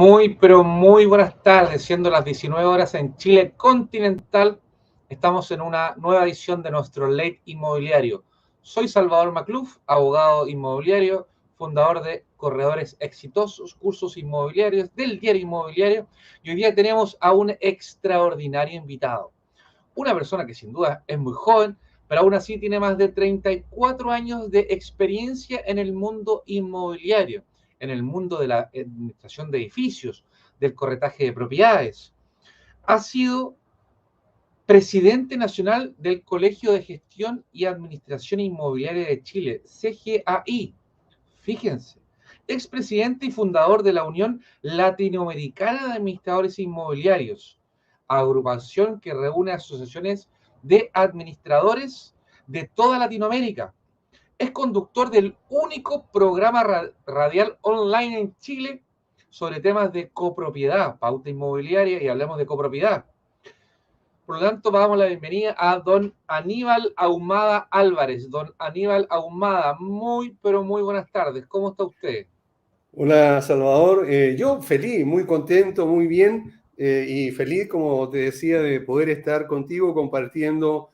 Muy, pero muy buenas tardes, siendo las 19 horas en Chile continental. Estamos en una nueva edición de nuestro Late Inmobiliario. Soy Salvador Macluf, abogado inmobiliario, fundador de Corredores Exitosos, cursos inmobiliarios del Diario Inmobiliario. Y hoy día tenemos a un extraordinario invitado. Una persona que sin duda es muy joven, pero aún así tiene más de 34 años de experiencia en el mundo inmobiliario, en el mundo de la administración de edificios, del corretaje de propiedades. Ha sido presidente nacional del Colegio de Gestión y Administración Inmobiliaria de Chile, CGAI. Fíjense, expresidente y fundador de la Unión Latinoamericana de Administradores Inmobiliarios, agrupación que reúne asociaciones de administradores de toda Latinoamérica. Es conductor del único programa radial online en Chile sobre temas de copropiedad, pauta inmobiliaria y hablemos de copropiedad. Por lo tanto, damos la bienvenida a don Aníbal Ahumada Álvarez. Don Aníbal Ahumada, muy, pero muy buenas tardes. ¿Cómo está usted? Hola Salvador, yo feliz, muy contento, muy bien y feliz, como te decía, de poder estar contigo compartiendo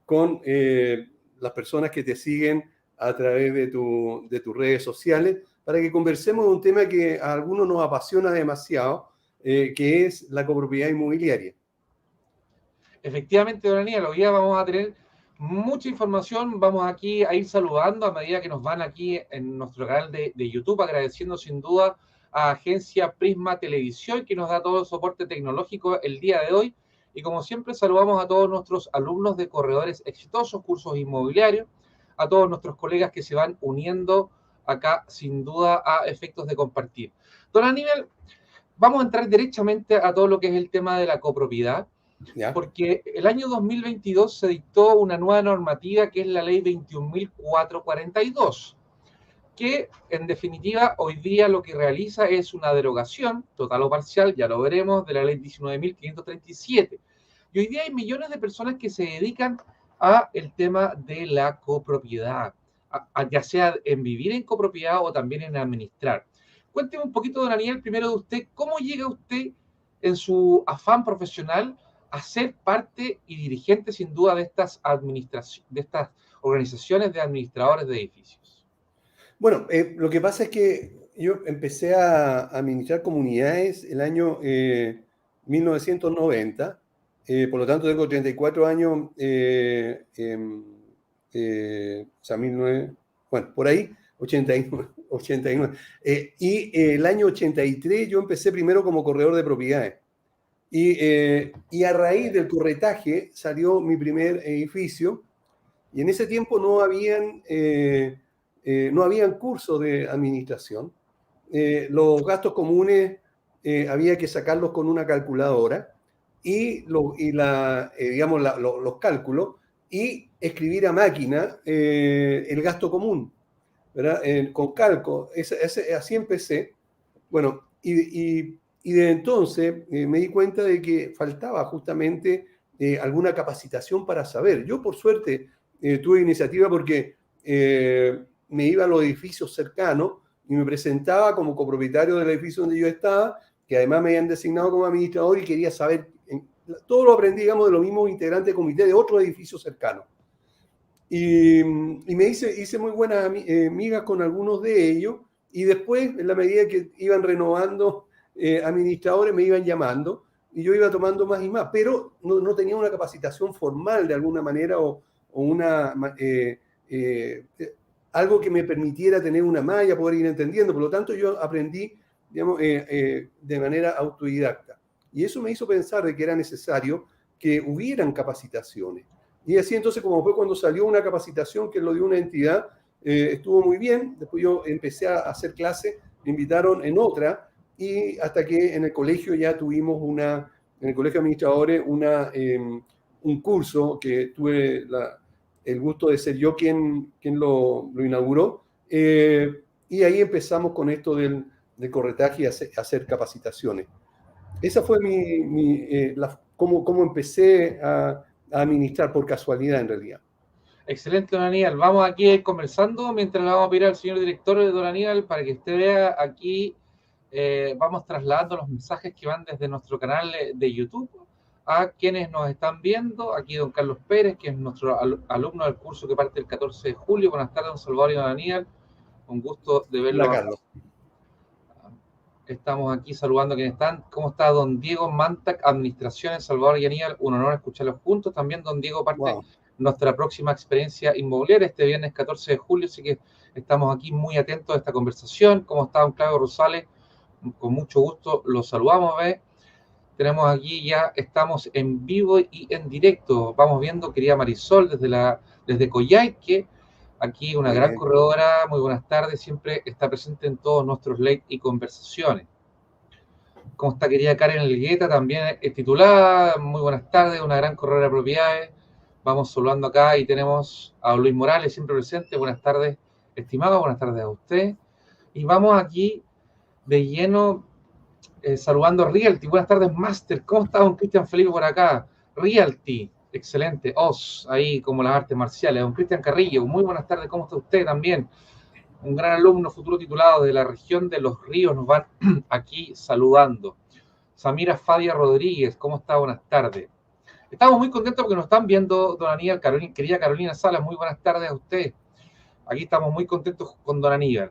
con las personas que te siguen a través de tus redes sociales para que conversemos de un tema que a algunos nos apasiona demasiado, que es la copropiedad inmobiliaria. Efectivamente, don Aníbal, hoy día vamos a tener mucha información. Vamos aquí a ir saludando a medida que nos van aquí en nuestro canal de YouTube, agradeciendo sin duda a Agencia Prisma Televisión, que nos da todo el soporte tecnológico el día de hoy. Y como siempre, saludamos a todos nuestros alumnos de Corredores Exitosos, cursos inmobiliarios, a todos nuestros colegas que se van uniendo acá, sin duda, a efectos de compartir. Don Aníbal, vamos a entrar derechamente a todo lo que es el tema de la copropiedad, ¿Ya? porque el año 2022 se dictó una nueva normativa que es la ley 21.442, que en definitiva hoy día lo que realiza es una derogación total o parcial, ya lo veremos, de la ley 19.537. Y hoy día hay millones de personas que se dedican a el tema de la copropiedad, ya sea en vivir en copropiedad o también en administrar. Cuénteme un poquito, don Daniel, primero de usted, ¿cómo llega usted en su afán profesional a ser parte y dirigente sin duda de estas de estas organizaciones de administradores de edificios? Bueno, lo que pasa es que yo empecé a administrar comunidades el año 1990, por lo tanto tengo 34 años, o sea, 19, bueno, por ahí, 89. 89. Y el año 83 yo empecé primero como corredor de propiedades. Y a raíz del corretaje salió mi primer edificio, y en ese tiempo no habían cursos de administración. Los gastos comunes había que sacarlos con una calculadora digamos, los cálculos y escribir a máquina el gasto común, ¿verdad? Con calco. Así empecé. Bueno, y de entonces me di cuenta de que faltaba justamente alguna capacitación para saber. Yo, por suerte, tuve iniciativa porque me iba a los edificios cercanos y me presentaba como copropietario del edificio donde yo estaba, que además me habían designado como administrador y quería saber. Todo lo aprendí, digamos, de los mismos integrantes de comité de otros edificios cercanos. Y me hice muy buenas amigas con algunos de ellos, y después, en la medida que iban renovando administradores, me iban llamando y yo iba tomando más y más, pero no tenía una capacitación formal de alguna manera o algo que me permitiera tener una malla, poder ir entendiendo. Por lo tanto, yo aprendí, digamos, de manera autodidacta. Y eso me hizo pensar de que era necesario que hubieran capacitaciones. Y así entonces, como fue cuando salió una capacitación que lo dio una entidad, estuvo muy bien. Después yo empecé a hacer clases, me invitaron en otra, y hasta que en el colegio ya tuvimos en el colegio de administradores, un curso que tuve el gusto de ser yo quien lo inauguró. Y ahí empezamos con esto del corretaje y hacer capacitaciones. Esa fue cómo empecé a administrar, por casualidad en realidad. Excelente, don Aníbal. Vamos aquí a ir conversando mientras le vamos a pedir al señor director de don Aníbal para que usted vea aquí vamos trasladando los mensajes que van desde nuestro canal de YouTube a quienes nos están viendo. Aquí don Carlos Pérez, que es nuestro alumno del curso que parte el 14 de julio. Buenas tardes, don Salvador y don Aníbal. Un gusto de verlo. Hola, Carlos. Estamos aquí saludando a quienes están. ¿Cómo está don Diego Mantac, Administración en Salvador y Aníbal? Un honor escucharlos juntos. También don Diego parte nuestra próxima experiencia inmobiliaria este viernes 14 de julio, así que estamos aquí muy atentos a esta conversación. ¿Cómo está don Claudio Rosales? Con mucho gusto los saludamos. Tenemos aquí ya, estamos en vivo y en directo. Vamos viendo, querida Marisol, desde Coyhaique. Aquí una gran corredora, muy buenas tardes, siempre está presente en todos nuestros live y conversaciones. ¿Cómo está querida Karen Elgueta? También es titulada, muy buenas tardes, una gran corredora de propiedades. Vamos saludando acá y tenemos a Luis Morales, siempre presente. Buenas tardes, estimado, buenas tardes a usted. Y vamos aquí de lleno, saludando a Realty. Buenas tardes, Master. ¿Cómo está don Cristian Felipe por acá? Realty. Excelente. Oz, ahí como las artes marciales. Don Cristian Carrillo, muy buenas tardes. ¿Cómo está usted también? Un gran alumno, futuro titulado de la región de Los Ríos, nos van aquí saludando. Samira Fadia Rodríguez, ¿cómo está? Buenas tardes. Estamos muy contentos porque nos están viendo, don Aníbal, querida Carolina Salas, muy buenas tardes a usted. Aquí estamos muy contentos con don Aníbal.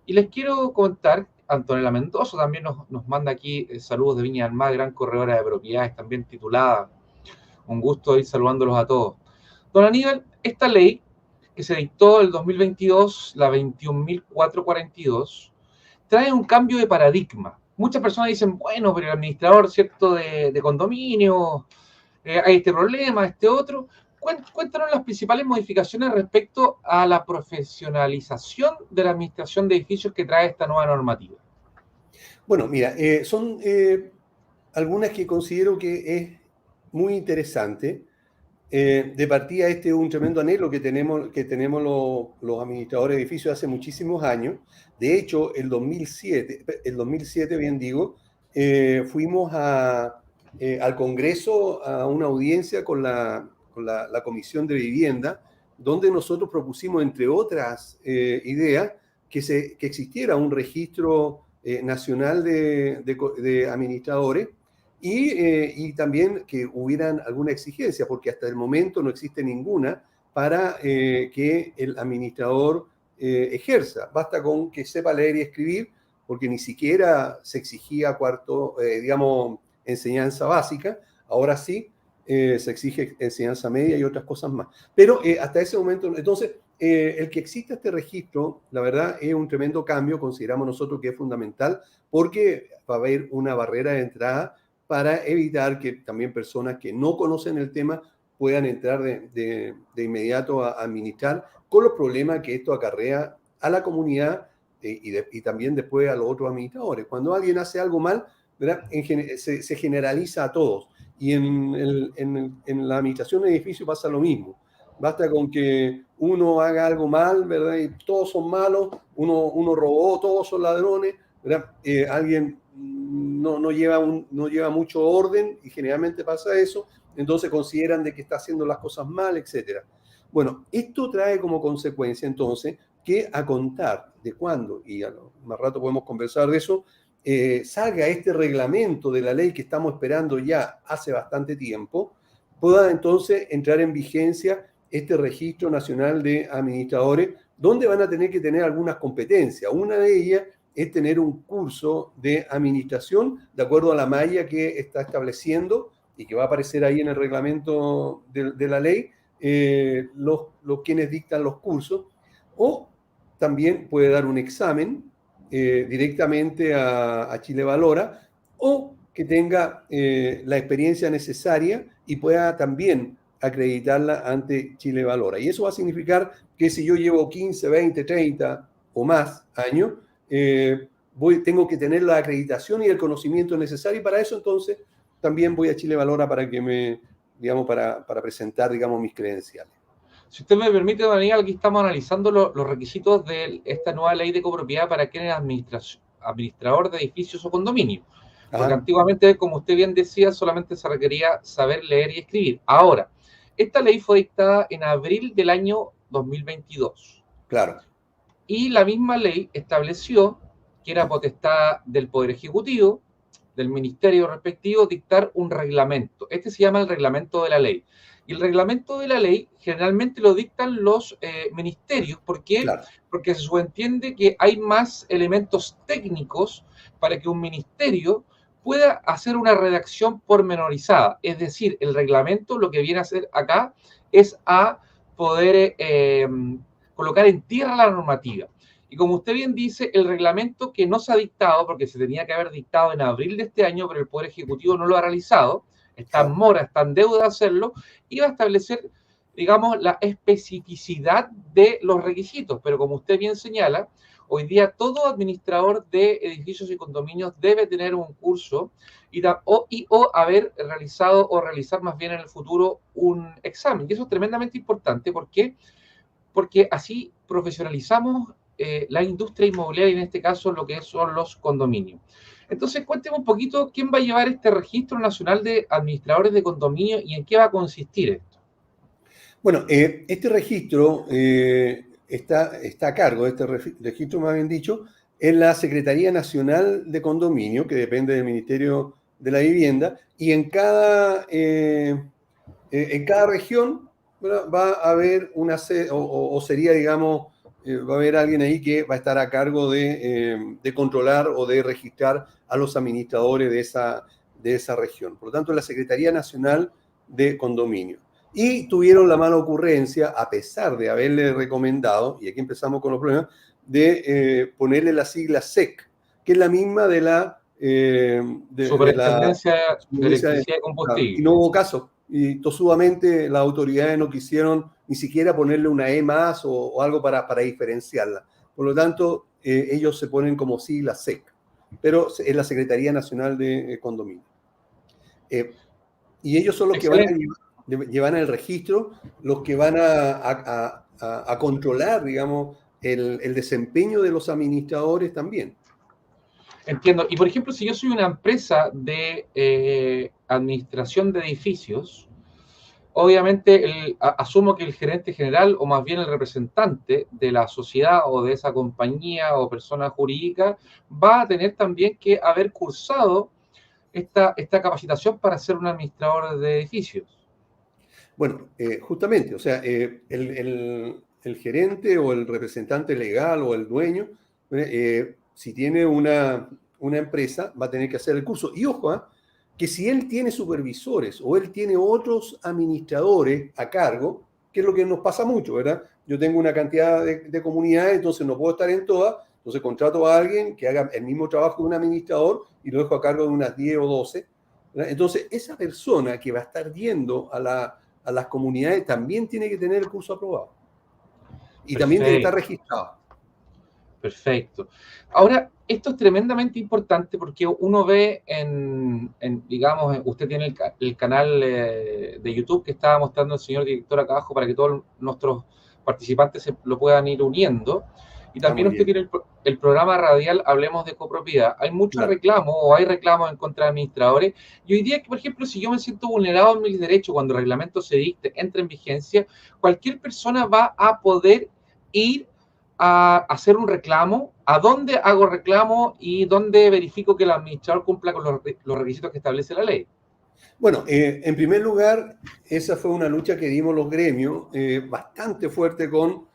Y les quiero comentar, Antonella Mendoza también nos manda aquí saludos de Viña del Mar, gran corredora de propiedades, también titulada. Un gusto ir saludándolos a todos. Don Aníbal, esta ley que se dictó el 2022, la 21.442, trae un cambio de paradigma. Muchas personas dicen, bueno, pero el administrador, ¿cierto?, de condominio, hay este problema, este otro. Cuéntanos las principales modificaciones respecto a la profesionalización de la administración de edificios que trae esta nueva normativa. Bueno, mira, son algunas que considero que es muy interesante. De partida, este es un tremendo anhelo que tenemos los administradores de edificios hace muchísimos años. De hecho, el 2007, bien digo, fuimos al Congreso a una audiencia con la Comisión de Vivienda, donde nosotros propusimos, entre otras ideas, que existiera un registro nacional de administradores y también que hubieran alguna exigencia, porque hasta el momento no existe ninguna para que el administrador ejerza. Basta con que sepa leer y escribir, porque ni siquiera se exigía enseñanza básica. Ahora sí, se exige enseñanza media y otras cosas más. Pero hasta ese momento, entonces, el que exista este registro, la verdad, es un tremendo cambio, consideramos nosotros que es fundamental, porque va a haber una barrera de entrada para evitar que también personas que no conocen el tema puedan entrar de inmediato a administrar, con los problemas que esto acarrea a la comunidad y también después a los otros administradores. Cuando alguien hace algo mal, ¿verdad?, se generaliza a todos. Y en la administración de edificios pasa lo mismo. Basta con que uno haga algo mal, ¿verdad?, y todos son malos, uno robó, todos son ladrones, ¿verdad? Alguien no lleva mucho orden y generalmente pasa eso, entonces consideran de que está haciendo las cosas mal, etc. Bueno, esto trae como consecuencia entonces que a contar de cuándo, y más rato podemos conversar de eso, salga este reglamento de la ley que estamos esperando ya hace bastante tiempo, pueda entonces entrar en vigencia este registro nacional de administradores, donde van a tener que tener algunas competencias. Una de ellas es tener un curso de administración de acuerdo a la malla que está estableciendo y que va a aparecer ahí en el reglamento de la ley, los quienes dictan los cursos, o también puede dar un examen directamente a Chile Valora, o que tenga la experiencia necesaria y pueda también acreditarla ante Chile Valora. Y eso va a significar que si yo llevo 15, 20, 30 o más años, tengo que tener la acreditación y el conocimiento necesario, y para eso entonces también voy a Chile Valora para que para presentar, mis credenciales. Si usted me permite, don Aníbal, aquí estamos analizando los requisitos de esta nueva ley de copropiedad para quien es administrador de edificios o condominios. Porque antiguamente, como usted bien decía, solamente se requería saber leer y escribir. Ahora, esta ley fue dictada en abril del año 2022. Claro. Y la misma ley estableció que era potestad del Poder Ejecutivo, del ministerio respectivo, dictar un reglamento. Este se llama el reglamento de la ley. Y el reglamento de la ley generalmente lo dictan los ministerios. ¿Por qué? Claro. Porque se subentiende que hay más elementos técnicos para que un ministerio pueda hacer una redacción pormenorizada. Es decir, el reglamento lo que viene a hacer acá es a poder colocar en tierra la normativa. Y como usted bien dice, el reglamento que no se ha dictado, porque se tenía que haber dictado en abril de este año, pero el Poder Ejecutivo no lo ha realizado, está en mora, está en deuda de hacerlo, iba a establecer, digamos, la especificidad de los requisitos. Pero como usted bien señala, hoy día todo administrador de edificios y condominios debe tener un curso o haber realizado o realizar más bien en el futuro un examen. Y eso es tremendamente importante. ¿Por qué? Porque así profesionalizamos la industria inmobiliaria, en este caso lo que son los condominios. Entonces, cuénteme un poquito quién va a llevar este registro nacional de administradores de condominios y en qué va a consistir esto. Bueno, este registro está a cargo, este registro más bien dicho, en la Secretaría Nacional de Condominio, que depende del Ministerio de la Vivienda, y en cada región, ¿verdad?, va a haber una sede, o sería, digamos, va a haber alguien ahí que va a estar a cargo de controlar o de registrar a los administradores de esa región. Por lo tanto, la Secretaría Nacional de Condominio. Y tuvieron la mala ocurrencia, a pesar de haberle recomendado, y aquí empezamos con los problemas, de ponerle la sigla SEC, que es la misma de la Superintendencia de superintendencia, Electricidad y y Combustible. no hubo caso. Y tosudamente las autoridades no quisieron ni siquiera ponerle una E más o algo para diferenciarla. Por lo tanto, ellos se ponen como sigla SEC, pero es la Secretaría Nacional de Condominio. Y ellos son los que van Excelente. llevan el registro, los que van a controlar, digamos, el desempeño de los administradores también. Entiendo. Y por ejemplo, si yo soy una empresa de administración de edificios, obviamente asumo que el gerente general o más bien el representante de la sociedad o de esa compañía o persona jurídica va a tener también que haber cursado esta capacitación para ser un administrador de edificios. Bueno, justamente, o sea, el gerente o el representante legal o el dueño, si tiene una empresa, va a tener que hacer el curso. Y ojo, que si él tiene supervisores o él tiene otros administradores a cargo, que es lo que nos pasa mucho, ¿verdad? Yo tengo una cantidad de comunidades, entonces no puedo estar en todas, entonces contrato a alguien que haga el mismo trabajo de un administrador y lo dejo a cargo de unas 10 o 12. ¿Verdad? Entonces, esa persona que va a estar yendo a las comunidades también tiene que tener el curso aprobado. Y también tiene que estar Perfecto, registrado. perfecto. Ahora, esto es tremendamente importante porque uno ve digamos, usted tiene el canal de YouTube que estaba mostrando el señor director acá abajo para que todos nuestros participantes se lo puedan ir uniendo. Y Ah, muy también usted bien. tiene el programa radial Hablemos de Copropiedad. Hay muchos Claro. reclamos o hay reclamos en contra de administradores. Y hoy día, por ejemplo, si yo me siento vulnerado en mis derechos cuando el reglamento se dicte, entra en vigencia, cualquier persona va a poder ir a hacer un reclamo, a dónde hago reclamo y dónde verifico que el administrador cumpla con los requisitos que establece la ley. Bueno, en primer lugar, esa fue una lucha que dimos los gremios bastante fuerte con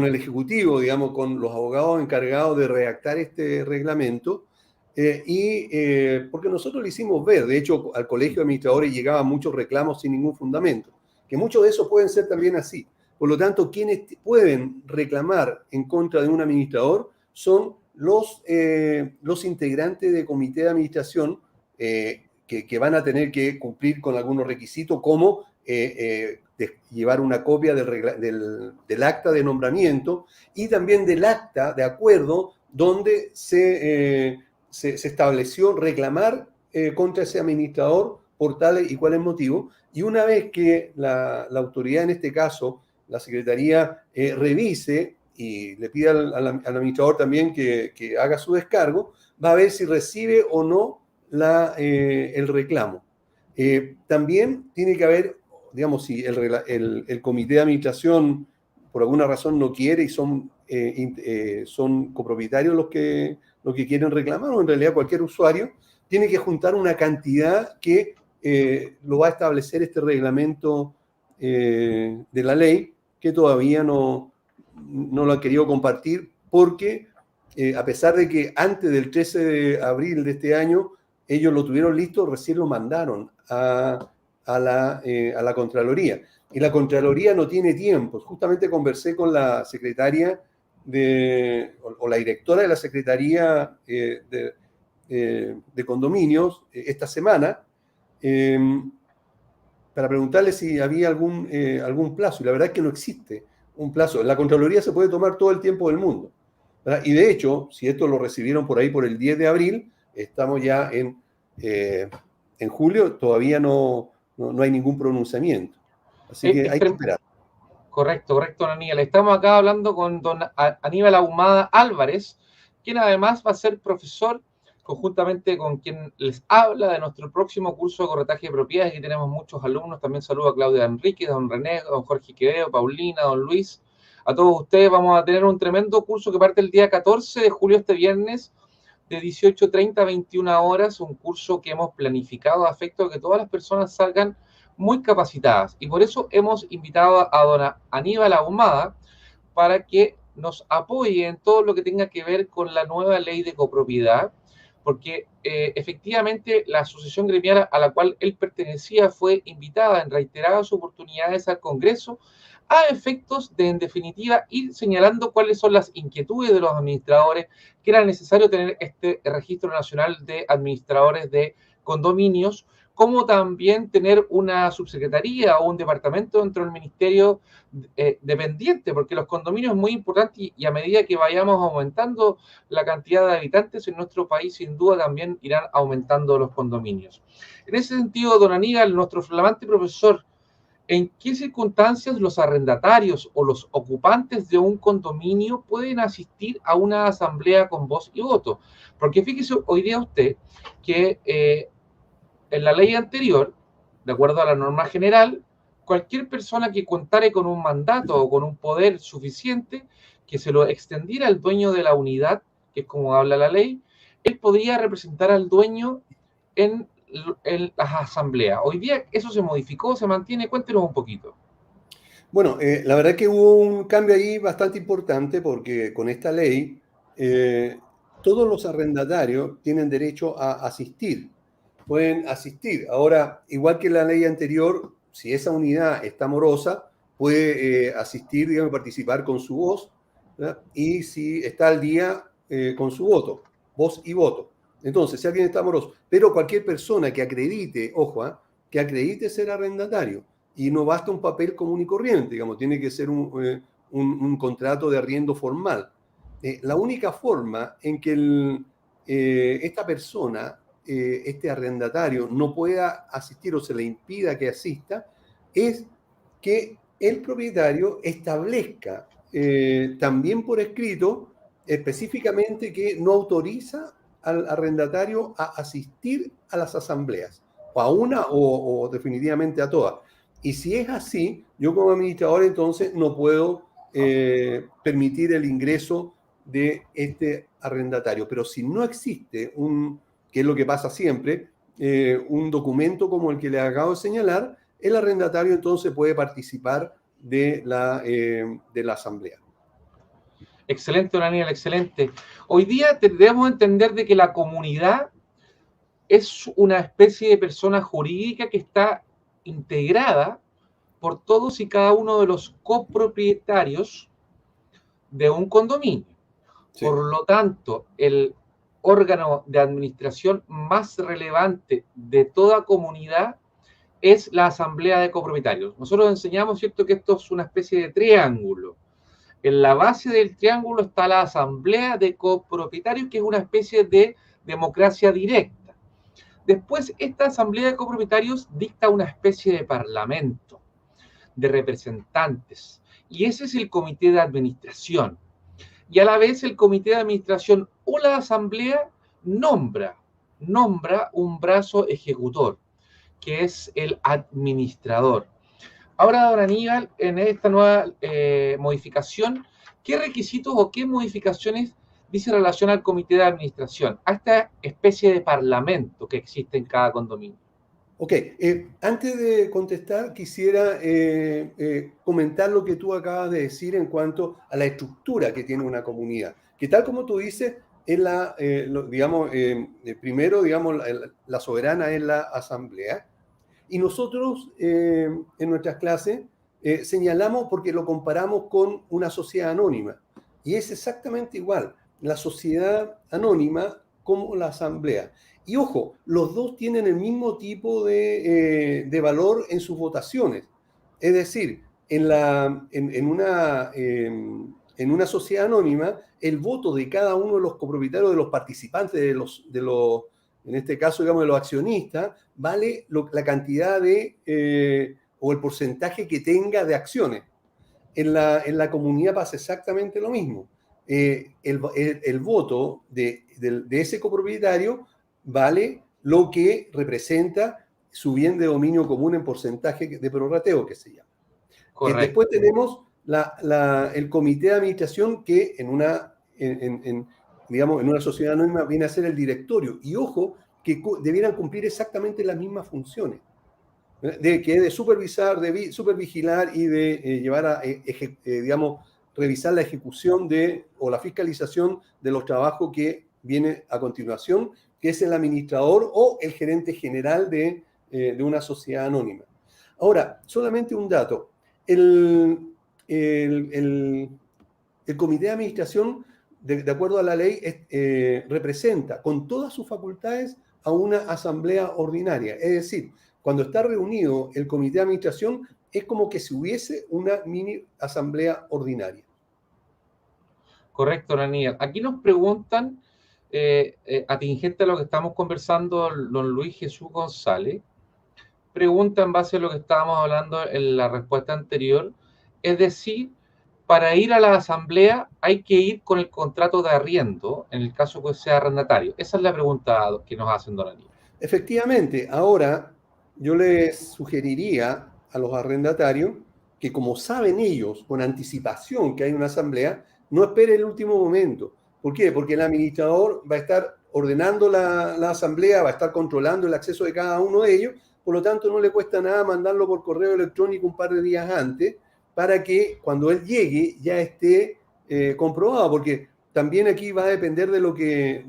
el Ejecutivo, digamos, con los abogados encargados de redactar este reglamento. Porque nosotros le hicimos ver, de hecho, al Colegio de Administradores llegaban muchos reclamos sin ningún fundamento, que muchos de esos pueden ser también así. Por lo tanto, quienes pueden reclamar en contra de un administrador son los integrantes del comité de administración que van a tener que cumplir con algunos requisitos, como llevar una copia del acta de nombramiento y también del acta de acuerdo donde se estableció reclamar contra ese administrador por tales y cuáles motivos. Y una vez que la autoridad, en este caso, la Secretaría, revise y le pida al administrador también que haga su descargo, va a ver si recibe o no el reclamo. También tiene que haber, digamos, si el comité de administración por alguna razón no quiere y son copropietarios los que quieren reclamar, o en realidad cualquier usuario, tiene que juntar una cantidad que lo va a establecer este reglamento de la ley, que todavía no lo han querido compartir, porque a pesar de que antes del 13 de abril de este año ellos lo tuvieron listo, recién lo mandaron a la Contraloría. Y la Contraloría no tiene tiempo. Justamente conversé con la secretaria o la directora de la Secretaría de Condominios esta semana, para preguntarle si había algún plazo. Y la verdad es que no existe un plazo. La Contraloría se puede tomar todo el tiempo del mundo, ¿verdad? Y de hecho, si esto lo recibieron por ahí por el 10 de abril, estamos ya en julio, todavía no hay ningún pronunciamiento. Así que hay que esperar. Correcto, don Aníbal. Estamos acá hablando con don Aníbal Ahumada Álvarez, quien además va a ser profesor, conjuntamente con quien les habla, de nuestro próximo curso de corretaje de propiedades. Aquí tenemos muchos alumnos. También saludo a Claudia Enrique, don René, don Jorge Quevedo, Paulina, don Luis. A todos ustedes vamos a tener un tremendo curso que parte el día 14 de julio, este viernes, de 18:30 a 21 horas, un curso que hemos planificado a efecto de que todas las personas salgan muy capacitadas. Y por eso hemos invitado a don Aníbal Ahumada para que nos apoye en todo lo que tenga que ver con la nueva ley de copropiedad, porque efectivamente la asociación gremial a la cual él pertenecía fue invitada en reiteradas oportunidades al Congreso a efectos de, en definitiva, ir señalando cuáles son las inquietudes de los administradores, que era necesario tener este registro nacional de administradores de condominios, como también tener una subsecretaría o un departamento dentro del ministerio dependiente, porque los condominios es muy importante y a medida que vayamos aumentando la cantidad de habitantes en nuestro país, sin duda también irán aumentando los condominios. En ese sentido, don Aníbal, nuestro flamante profesor, ¿en qué circunstancias los arrendatarios o los ocupantes de un condominio pueden asistir a una asamblea con voz y voto? Porque fíjese hoy día usted que en la ley anterior, de acuerdo a la norma general, cualquier persona que contare con un mandato o con un poder suficiente que se lo extendiera al dueño de la unidad, que es como habla la ley, él podría representar al dueño en las asambleas. Hoy día eso se modificó, se mantiene. Cuéntenos un poquito. Bueno, la verdad que hubo un cambio ahí bastante importante, porque con esta ley todos los arrendatarios tienen derecho a asistir, pueden asistir. Ahora, igual que la ley anterior, si esa unidad está morosa, puede asistir, digamos, participar con su voz, ¿verdad? Y si está al día, con su voto, voz y voto. Entonces, si alguien está moroso, pero cualquier persona que acredite, ojo, que acredite ser arrendatario, y no basta un papel común y corriente, digamos, tiene que ser un contrato de arriendo formal. La única forma en que esta persona, este arrendatario, no pueda asistir o se le impida que asista, es que el propietario establezca también por escrito específicamente que no autoriza al arrendatario a asistir a las asambleas, o a una o definitivamente a todas. Y si es así, yo como administrador entonces no puedo permitir el ingreso de este arrendatario. Pero si no existe que es lo que pasa siempre, un documento como el que le acabo de señalar, el arrendatario entonces puede participar de la asamblea. Excelente, don Aníbal, excelente. Hoy día debemos entender de que la comunidad es una especie de persona jurídica que está integrada por todos y cada uno de los copropietarios de un condominio. Sí. Por lo tanto, el órgano de administración más relevante de toda comunidad es la asamblea de copropietarios. Nosotros enseñamos, ¿cierto?, que esto es una especie de triángulo. En la base del triángulo está la asamblea de copropietarios, que es una especie de democracia directa. Después, esta asamblea de copropietarios dicta una especie de parlamento, de representantes, y ese es el comité de administración. Y a la vez el comité de administración o la asamblea nombra un brazo ejecutor, que es el administrador. Ahora, don Aníbal, en esta nueva modificación, ¿qué requisitos o qué modificaciones dice relación al comité de administración, a esta especie de parlamento que existe en cada condominio? Ok, antes de contestar, quisiera comentar lo que tú acabas de decir en cuanto a la estructura que tiene una comunidad, que tal como tú dices, es primero, digamos, la soberana es la asamblea, y nosotros en nuestras clases señalamos porque lo comparamos con una sociedad anónima, y es exactamente igual, la sociedad anónima como la asamblea. Y ojo, los dos tienen el mismo tipo de valor en sus votaciones. Es decir, en una sociedad anónima, el voto de cada uno de los copropietarios, de los participantes, en este caso, digamos, de los accionistas, vale la cantidad o el porcentaje que tenga de acciones. En la comunidad pasa exactamente lo mismo. El voto de ese copropietario vale lo que representa su bien de dominio común en porcentaje de prorrateo, que se llama. Después tenemos el comité de administración que digamos, en una sociedad anónima viene a ser el directorio. Y ojo, que debieran cumplir exactamente las mismas funciones. De supervisar, de supervigilar y de llevar digamos, revisar la ejecución o la fiscalización de los trabajos que viene a continuación, que es el administrador o el gerente general de una sociedad anónima. Ahora, solamente un dato. El comité de administración, de acuerdo a la ley, representa con todas sus facultades a una asamblea ordinaria. Es decir, cuando está reunido el comité de administración, es como que si hubiese una mini asamblea ordinaria. Correcto, Aníbal. Aquí nos preguntan, atingente a lo que estamos conversando, don Luis Jesús González, pregunta en base a lo que estábamos hablando en la respuesta anterior, es decir, para ir a la asamblea hay que ir con el contrato de arriendo, en el caso que sea arrendatario. Esa es la pregunta que nos hacen, don Aníbal. Efectivamente, ahora yo les sugeriría a los arrendatarios que, como saben ellos con anticipación que hay una asamblea, no esperen el último momento. ¿Por qué? Porque el administrador va a estar ordenando la asamblea, va a estar controlando el acceso de cada uno de ellos, por lo tanto no le cuesta nada mandarlo por correo electrónico un par de días antes para que cuando él llegue ya esté comprobado, porque también aquí va a depender de lo que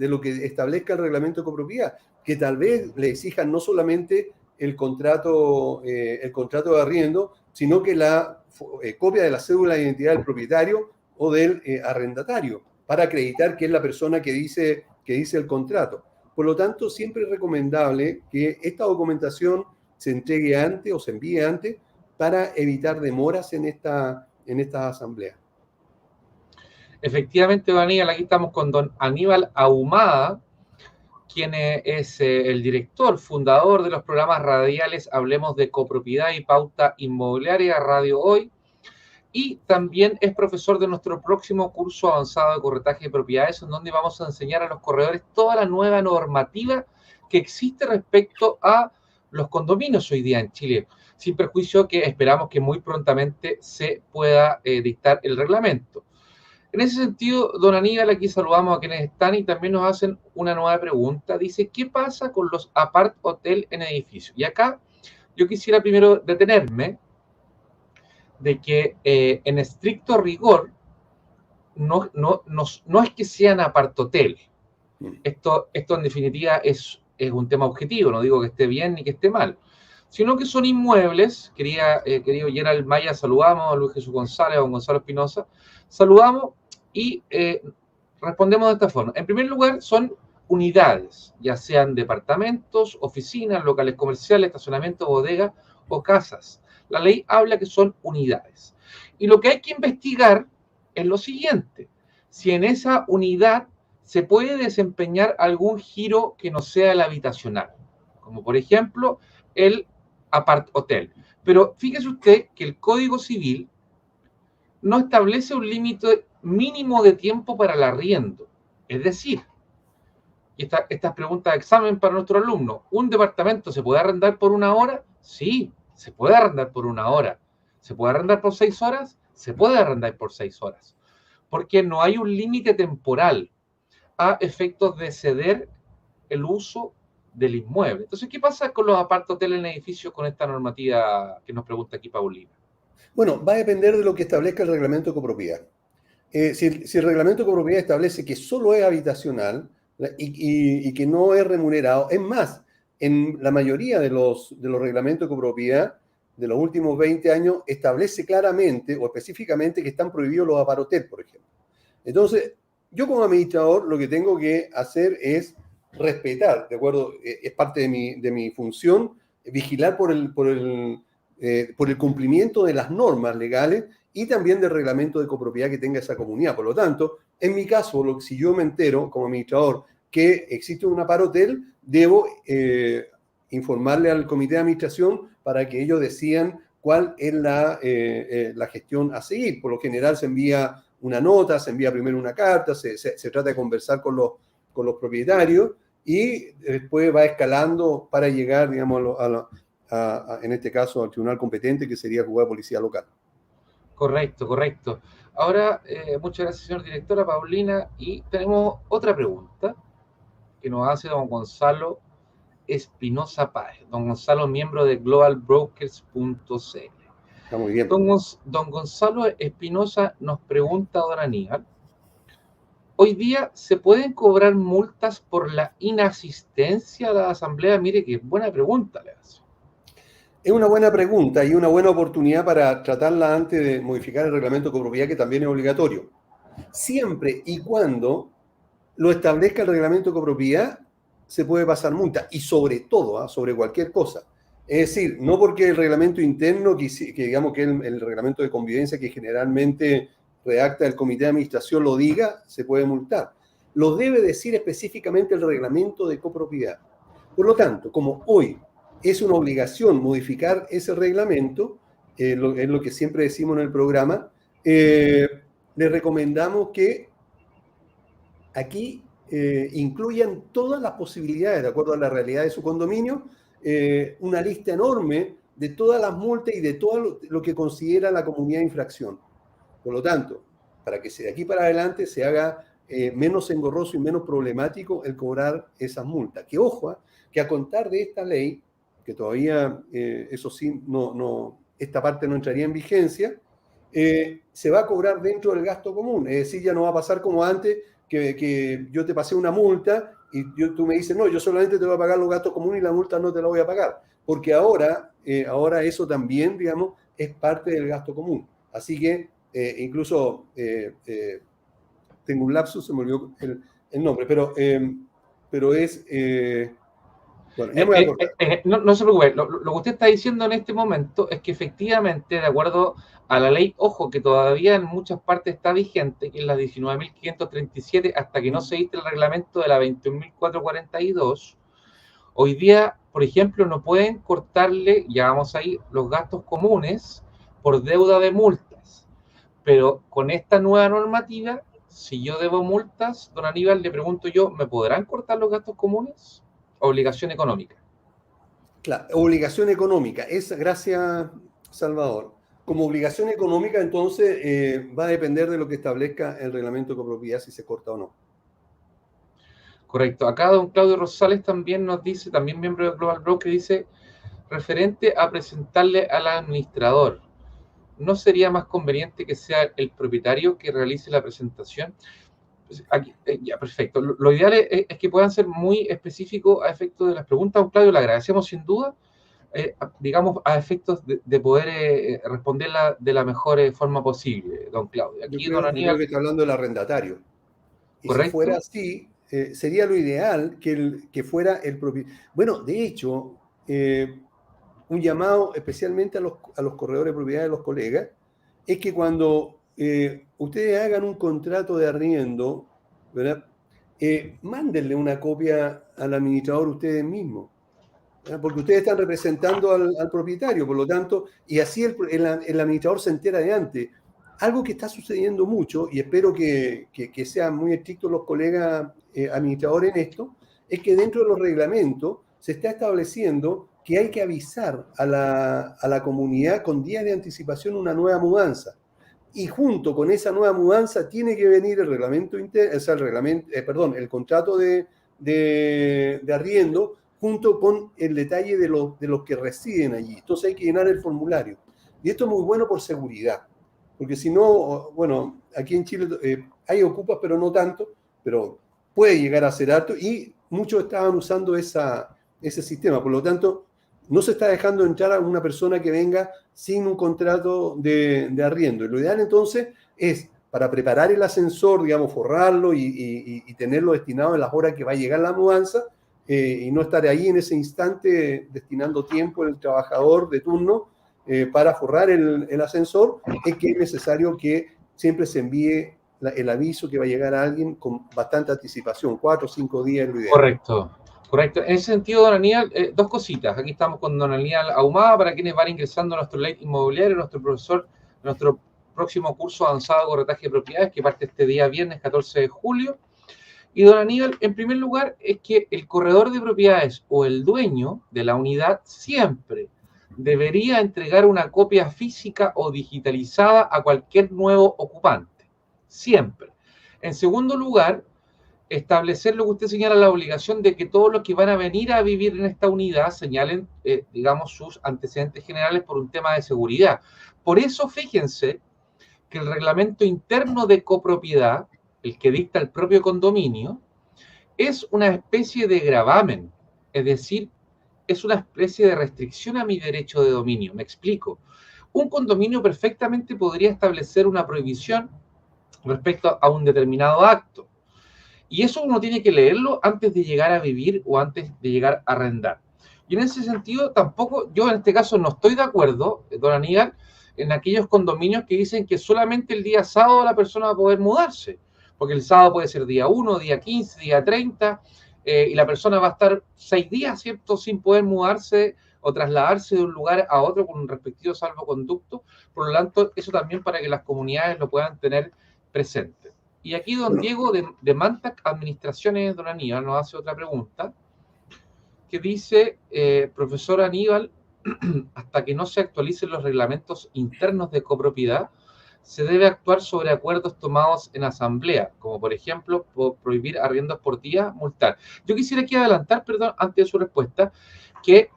establezca el reglamento de copropiedad, que tal vez le exijan no solamente el contrato de arriendo, sino que la copia de la cédula de identidad del propietario o del arrendatario, para acreditar que es la persona que dice el contrato. Por lo tanto, siempre es recomendable que esta documentación se entregue antes o se envíe antes para evitar demoras en estas asambleas. Efectivamente, don Aníbal, aquí estamos con don Aníbal Ahumada, quien es el director, fundador de los programas radiales Hablemos de Copropiedad y Pauta Inmobiliaria, Radio Hoy, y también es profesor de nuestro próximo curso avanzado de corretaje de propiedades, en donde vamos a enseñar a los corredores toda la nueva normativa que existe respecto a los condominios hoy día en Chile, sin perjuicio que esperamos que muy prontamente se pueda dictar el reglamento. En ese sentido, don Aníbal, aquí saludamos a quienes están y también nos hacen una nueva pregunta. Dice, ¿qué pasa con los apart-hotel en edificios? Y acá yo quisiera primero detenerme de que en estricto rigor no es que sean apart-hotel. Esto en definitiva es un tema objetivo, no digo que esté bien ni que esté mal, sino que son inmuebles. Querido Gerald Maya, saludamos a Luis Jesús González, a don Gonzalo Espinosa, saludamos y respondemos de esta forma. En primer lugar, son unidades, ya sean departamentos, oficinas, locales comerciales, estacionamientos, bodegas o casas. La ley habla que son unidades. Y lo que hay que investigar es lo siguiente: si en esa unidad se puede desempeñar algún giro que no sea el habitacional, como por ejemplo el apart-hotel. Pero fíjese usted que el Código Civil no establece un límite mínimo de tiempo para el arriendo. Es decir, y estas preguntas de examen para nuestro alumno, ¿un departamento se puede arrendar por 1 hora? Sí, se puede arrendar por 1 hora. ¿Se puede arrendar por 6 horas? Se puede arrendar por 6 horas, porque no hay un límite temporal a efectos de ceder el uso del inmueble. Entonces, ¿qué pasa con los apart-hoteles en edificios con esta normativa que nos pregunta aquí Paulina? Bueno, va a depender de lo que establezca el reglamento de copropiedad. Si el reglamento de copropiedad establece que solo es habitacional y que no es remunerado, es más, en la mayoría de los reglamentos de copropiedad de los últimos 20 años establece claramente o específicamente que están prohibidos los aparthoteles, por ejemplo. Entonces, yo como administrador lo que tengo que hacer es respetar, ¿de acuerdo? Es parte de mi función vigilar por el cumplimiento de las normas legales y también del reglamento de copropiedad que tenga esa comunidad. Por lo tanto, en mi caso, si yo me entero como administrador que existe un aparthotel, debo informarle al comité de administración para que ellos decidan cuál es la gestión a seguir. Por lo general se envía una nota, se envía primero una carta, se trata de conversar con los propietarios y después va escalando para llegar, digamos, en este caso al tribunal competente, que sería Juzgado de Policía Local. Correcto, correcto. Ahora, muchas gracias, señor directora Paulina. Y tenemos otra pregunta que nos hace don Gonzalo Espinosa Páez. Don Gonzalo, miembro de globalbrokers.cl. Está muy bien. Don Gonzalo Espinosa nos pregunta, don Aníbal, ¿hoy día se pueden cobrar multas por la inasistencia a la asamblea? Mire, qué buena pregunta le hace. Es una buena pregunta y una buena oportunidad para tratarla antes de modificar el reglamento de copropiedad, que también es obligatorio. Siempre y cuando lo establezca el reglamento de copropiedad, se puede pasar multa, y sobre todo, sobre cualquier cosa. Es decir, no porque el reglamento interno, que digamos que el reglamento de convivencia que generalmente redacta el comité de administración lo diga, se puede multar. Lo debe decir específicamente el reglamento de copropiedad. Por lo tanto, como hoy es una obligación modificar ese reglamento, es lo que siempre decimos en el programa, le recomendamos que aquí incluyan todas las posibilidades, de acuerdo a la realidad de su condominio, una lista enorme de todas las multas y de todo lo que considera la comunidad de infracción. Por lo tanto, para que de aquí para adelante se haga menos engorroso y menos problemático el cobrar esas multas. Que ojo, que a contar de esta ley, que todavía, eso sí, esta parte no entraría en vigencia, se va a cobrar dentro del gasto común. Es decir, ya no va a pasar como antes, que yo te pasé una multa y tú me dices, no, yo solamente te voy a pagar los gastos comunes y la multa no te la voy a pagar. Porque ahora eso también, digamos, es parte del gasto común. Así que incluso tengo un lapsus, se me olvidó el nombre, pero es... bueno, ya me voy a acordar. No se preocupe, lo que usted está diciendo en este momento es que efectivamente, de acuerdo a la ley, ojo, que todavía en muchas partes está vigente, que es la 19.537, hasta que no se dicte el reglamento de la 21.442, hoy día, por ejemplo, no pueden cortarle, ya vamos ahí, los gastos comunes por deuda de multas. Pero con esta nueva normativa, si yo debo multas, don Aníbal, le pregunto yo, ¿me podrán cortar los gastos comunes? Obligación económica. Claro, obligación económica. Gracias, Salvador. Como obligación económica, entonces, va a depender de lo que establezca el reglamento de copropiedad, si se corta o no. Correcto. Acá don Claudio Rosales también nos dice, también miembro de Global Broker, dice, referente a presentarle al administrador, ¿no sería más conveniente que sea el propietario que realice la presentación? Aquí, ya, perfecto. Lo ideal es que puedan ser muy específicos a efectos de las preguntas. Don Claudio, le agradecemos sin duda, digamos, a efectos de poder responderla de la mejor forma posible, don Claudio. Aquí, yo creo que está hablando del arrendatario. Y ¿correcto? si fuera así, sería lo ideal que fuera el propietario. Bueno, de hecho, un llamado especialmente a los corredores de propiedad de los colegas, es que cuando ustedes hagan un contrato de arriendo, ¿verdad? Mándenle una copia al administrador ustedes mismos, ¿verdad? Porque ustedes están representando al propietario, por lo tanto, y así el administrador se entera de antes. Algo que está sucediendo mucho, y espero que sean muy estrictos los colegas administradores en esto, es que dentro de los reglamentos se está estableciendo que hay que avisar a la comunidad con días de anticipación una nueva mudanza. Y junto con esa nueva mudanza tiene que venir el reglamento interno, o sea, el contrato de arriendo, junto con el detalle de los que residen allí. Entonces hay que llenar el formulario. Y esto es muy bueno por seguridad, porque si no, bueno, aquí en Chile hay ocupas, pero no tanto, pero puede llegar a ser alto, y muchos estaban usando ese sistema. Por lo tanto, no se está dejando entrar a una persona que venga sin un contrato de arriendo. Y lo ideal entonces es, para preparar el ascensor, digamos, forrarlo y tenerlo destinado en las horas que va a llegar la mudanza, y no estar ahí en ese instante destinando tiempo el trabajador de turno para forrar el ascensor, es que es necesario que siempre se envíe el aviso que va a llegar a alguien con bastante anticipación, 4 o 5 días es lo ideal. Correcto. Correcto. En ese sentido, don Aníbal, dos cositas. Aquí estamos con don Aníbal Ahumada, para quienes van ingresando a nuestro ley inmobiliario, nuestro profesor, nuestro próximo curso avanzado de corretaje de propiedades, que parte este día viernes 14 de julio. Y don Aníbal, en primer lugar, es que el corredor de propiedades o el dueño de la unidad siempre debería entregar una copia física o digitalizada a cualquier nuevo ocupante. Siempre. En segundo lugar, establecer lo que usted señala, la obligación de que todos los que van a venir a vivir en esta unidad señalen, digamos, sus antecedentes generales por un tema de seguridad. Por eso, fíjense que el reglamento interno de copropiedad, el que dicta el propio condominio, es una especie de gravamen, es decir, es una especie de restricción a mi derecho de dominio. Me explico. Un condominio perfectamente podría establecer una prohibición respecto a un determinado acto. Y eso uno tiene que leerlo antes de llegar a vivir o antes de llegar a arrendar. Y en ese sentido, tampoco, yo en este caso no estoy de acuerdo, don Aníbal, en aquellos condominios que dicen que solamente el día sábado la persona va a poder mudarse. Porque el sábado puede ser día 1, día 15, día 30, y la persona va a estar 6 días, ¿cierto?, sin poder mudarse o trasladarse de un lugar a otro con un respectivo salvoconducto. Por lo tanto, eso también para que las comunidades lo puedan tener presente. Y aquí don Diego de Mantac Administraciones, don Aníbal, nos hace otra pregunta, que dice, profesor Aníbal, hasta que no se actualicen los reglamentos internos de copropiedad, se debe actuar sobre acuerdos tomados en asamblea, como por ejemplo prohibir arriendos por día, multar. Yo quisiera aquí adelantar, perdón, antes de su respuesta, que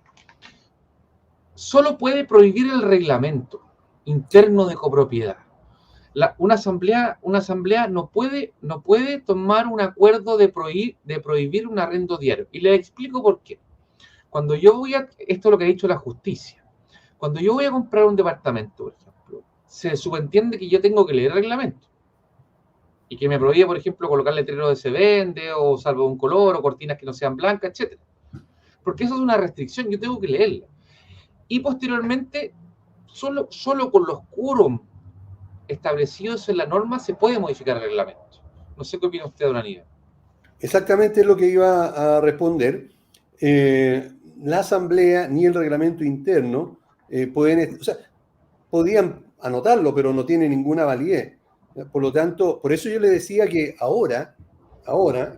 solo puede prohibir el reglamento interno de copropiedad. Una asamblea no puede tomar un acuerdo de prohibir un arrendo diario. Y le explico por qué. Cuando yo esto es lo que ha dicho la justicia, cuando yo voy a comprar un departamento, por ejemplo, se subentiende que yo tengo que leer el reglamento y que me prohíbe, por ejemplo, colocar letrero de se vende, o salvo un color, o cortinas que no sean blancas, etc. Porque eso es una restricción, yo tengo que leerla. Y posteriormente, solo con los quórum establecidos en la norma se puede modificar el reglamento. No sé qué opina usted, don Aníbal. Exactamente es lo que iba a responder. La asamblea ni el reglamento interno podían anotarlo, pero no tiene ninguna validez. Por lo tanto, por eso yo le decía que ahora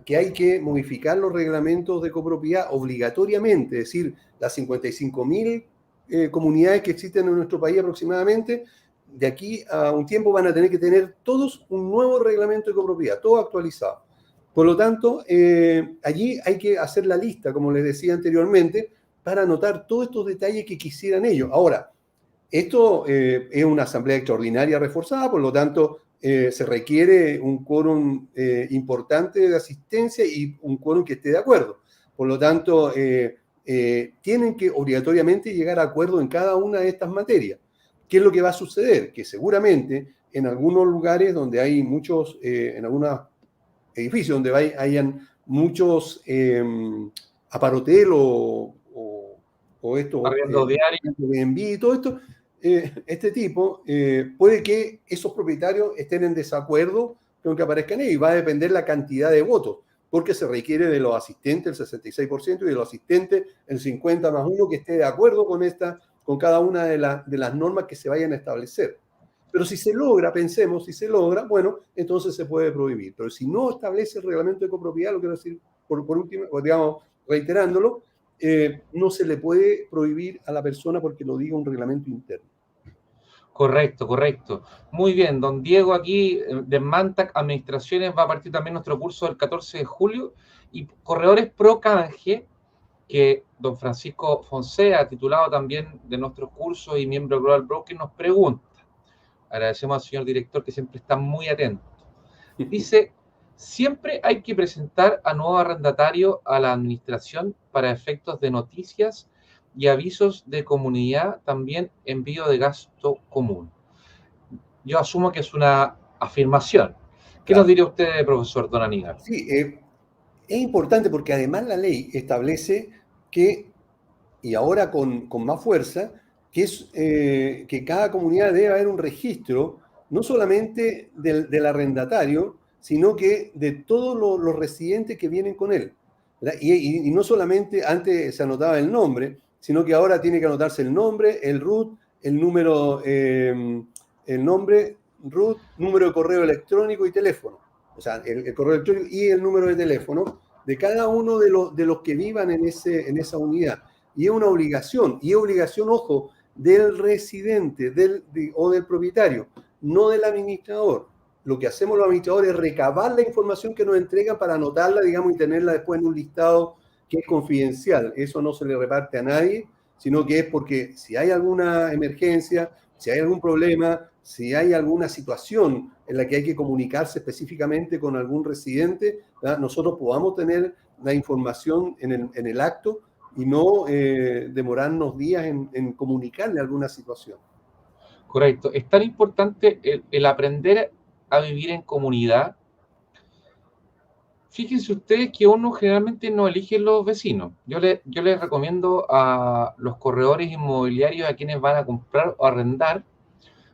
que hay que modificar los reglamentos de copropiedad obligatoriamente, es decir, las 55.000 comunidades que existen en nuestro país aproximadamente, de aquí a un tiempo van a tener que tener todos un nuevo reglamento de copropiedad, todo actualizado. Por lo tanto, allí hay que hacer la lista, como les decía anteriormente, para anotar todos estos detalles que quisieran ellos. Ahora, esto es una asamblea extraordinaria reforzada, por lo tanto, se requiere un quórum importante de asistencia y un quórum que esté de acuerdo. Por lo tanto, tienen que obligatoriamente llegar a acuerdo en cada una de estas materias. ¿Qué es lo que va a suceder? Que seguramente en algunos lugares donde hay muchos, en algunos edificios donde hayan muchos aparotel o estos Arriendo diario. Airbnb y todo esto, este tipo, puede que esos propietarios estén en desacuerdo con que aparezcan ellos, y va a depender la cantidad de votos, porque se requiere de los asistentes el 66% y de los asistentes el 50 más 1 que esté de acuerdo con cada una de las normas que se vayan a establecer. Pero si se logra, pensemos, si se logra, bueno, entonces se puede prohibir. Pero si no establece el reglamento de copropiedad, lo quiero decir por último, digamos, reiterándolo, no se le puede prohibir a la persona porque lo diga un reglamento interno. Correcto, correcto. Muy bien, don Diego aquí de Mantac Administraciones va a partir también nuestro curso del 14 de julio y Corredores Pro Canje, que don Francisco Fonsea, titulado también de nuestros cursos y miembro de Global Broker, nos pregunta. Agradecemos al señor director que siempre está muy atento. Dice, siempre hay que presentar a nuevo arrendatario a la administración para efectos de noticias y avisos de comunidad, también envío de gasto común. Yo asumo que es una afirmación. ¿Qué nos diría usted, profesor Don Aníbal? Sí, es importante porque además la ley establece que, y ahora con más fuerza, que cada comunidad debe haber un registro, no solamente del arrendatario, sino que de todos los residentes que vienen con él. Y no solamente antes se anotaba el nombre, sino que ahora tiene que anotarse el nombre, el RUT, el número, el nombre, RUT, número de correo electrónico y teléfono. O sea, el correo electrónico y el número de teléfono de cada uno de los que vivan en esa unidad. Y es una obligación, ojo, del residente o del propietario, no del administrador. Lo que hacemos los administradores es recabar la información que nos entregan para anotarla, digamos, y tenerla después en un listado que es confidencial. Eso no se le reparte a nadie, sino que es porque si hay alguna emergencia, si hay algún problema, si hay alguna situación en la que hay que comunicarse específicamente con algún residente, ¿verdad? Nosotros podamos tener la información en el acto y no demorarnos días en comunicarle alguna situación. Correcto. Es tan importante el aprender a vivir en comunidad. Fíjense ustedes que uno generalmente no elige los vecinos. Yo les recomiendo a los corredores inmobiliarios a quienes van a comprar o arrendar,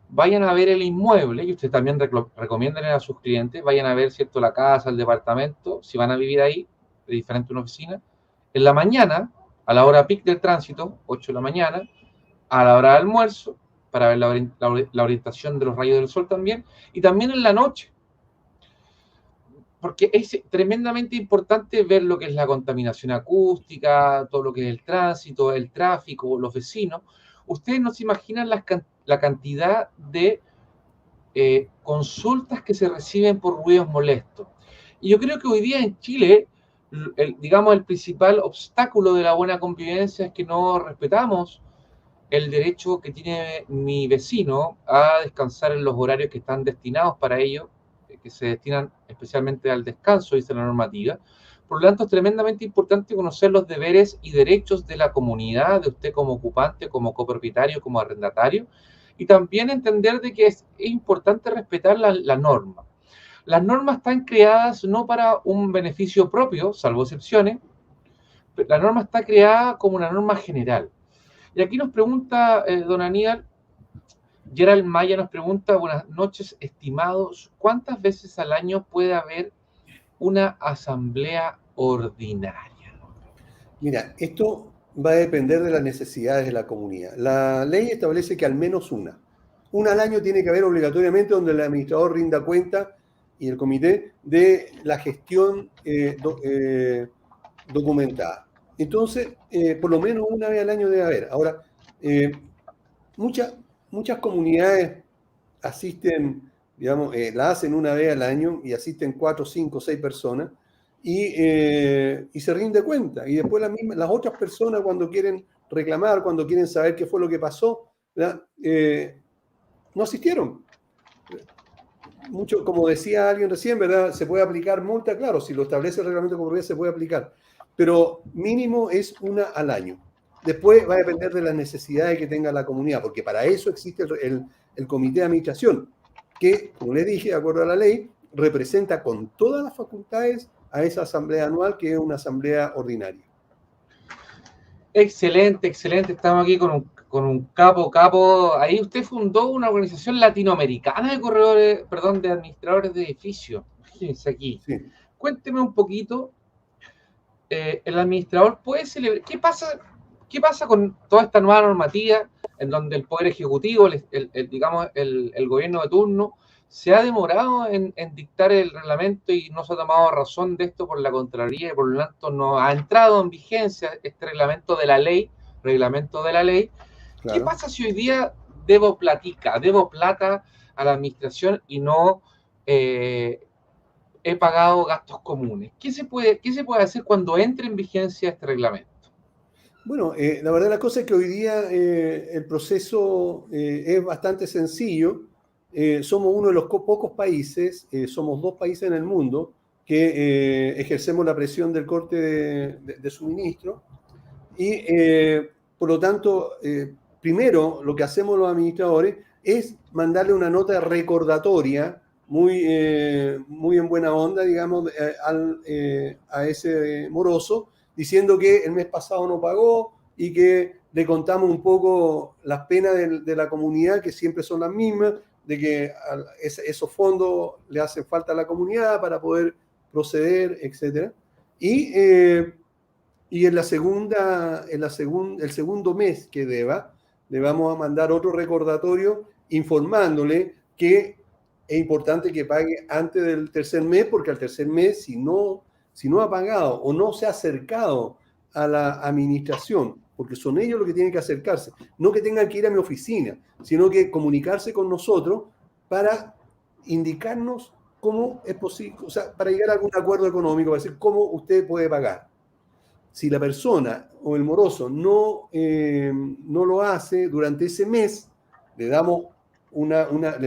vayan a ver el inmueble, y ustedes también recomienden a sus clientes, vayan a ver, ¿cierto?, la casa, el departamento, si van a vivir ahí, de diferente a una oficina, en la mañana, a la hora peak del tránsito, 8 de la mañana, a la hora de almuerzo, para ver la orientación de los rayos del sol también, y también en la noche, porque es tremendamente importante ver lo que es la contaminación acústica, todo lo que es el tránsito, el tráfico, los vecinos. Ustedes no se imaginan la cantidad de consultas que se reciben por ruidos molestos. Y yo creo que hoy día en Chile, digamos, el principal obstáculo de la buena convivencia es que no respetamos el derecho que tiene mi vecino a descansar en los horarios que están destinados para ello, que se destinan especialmente al descanso, dice la normativa. Por lo tanto, es tremendamente importante conocer los deberes y derechos de la comunidad, de usted como ocupante, como copropietario, como arrendatario, y también entender de que es importante respetar la norma. Las normas están creadas no para un beneficio propio, salvo excepciones. La norma está creada como una norma general. Y aquí nos pregunta don Aníbal, Gerald Maya nos pregunta, buenas noches, estimados, ¿cuántas veces al año puede haber una asamblea ordinaria? Mira, esto va a depender de las necesidades de la comunidad. La ley establece que al menos una al año tiene que haber obligatoriamente donde el administrador rinda cuenta y el comité de la gestión documentada. Entonces, por lo menos una vez al año debe haber. Ahora, muchas comunidades asisten, digamos, la hacen una vez al año y asisten 4, 5, 6 personas y se rinde cuenta. Y después las otras personas cuando quieren reclamar, cuando quieren saber qué fue lo que pasó, no asistieron. Mucho, como decía alguien recién, ¿verdad? Se puede aplicar multa, claro, si lo establece el reglamento de copropiedad se puede aplicar, pero mínimo es una al año. Después va a depender de las necesidades que tenga la comunidad, porque para eso existe el comité de administración, que, como les dije, de acuerdo a la ley, representa con todas las facultades a esa asamblea anual, que es una asamblea ordinaria. Excelente, excelente. Estamos aquí con un capo. Ahí usted fundó una organización latinoamericana de corredores, perdón, de administradores de edificios. Fíjense aquí. Sí. Cuénteme un poquito. El administrador puede celebrar. ¿Qué pasa con toda esta nueva normativa en donde el Poder Ejecutivo, digamos, el gobierno de turno, se ha demorado en dictar el reglamento y no se ha tomado razón de esto por la Contraloría y por lo tanto no ha entrado en vigencia este reglamento de la ley. ¿Qué Claro. pasa si hoy día debo plata a la administración y no he pagado gastos comunes? ¿Qué se puede hacer cuando entre en vigencia este reglamento? Bueno, la verdad la cosa es que hoy día el proceso es bastante sencillo. Somos uno de los pocos países, somos 2 países en el mundo que ejercemos la presión del corte de suministro y por lo tanto, primero lo que hacemos los administradores es mandarle una nota recordatoria muy en buena onda, digamos, a ese moroso, diciendo que el mes pasado no pagó y que le contamos un poco las penas de la comunidad, que siempre son las mismas, de que esos fondos le hacen falta a la comunidad para poder proceder, etc. Y el segundo mes que deba, le vamos a mandar otro recordatorio informándole que es importante que pague antes del tercer mes, porque al tercer mes, si no ha pagado o no se ha acercado a la administración, porque son ellos los que tienen que acercarse, no que tengan que ir a mi oficina, sino que comunicarse con nosotros para indicarnos cómo es posible, o sea, para llegar a algún acuerdo económico, para decir cómo usted puede pagar. Si la persona o el moroso no lo hace durante ese mes, le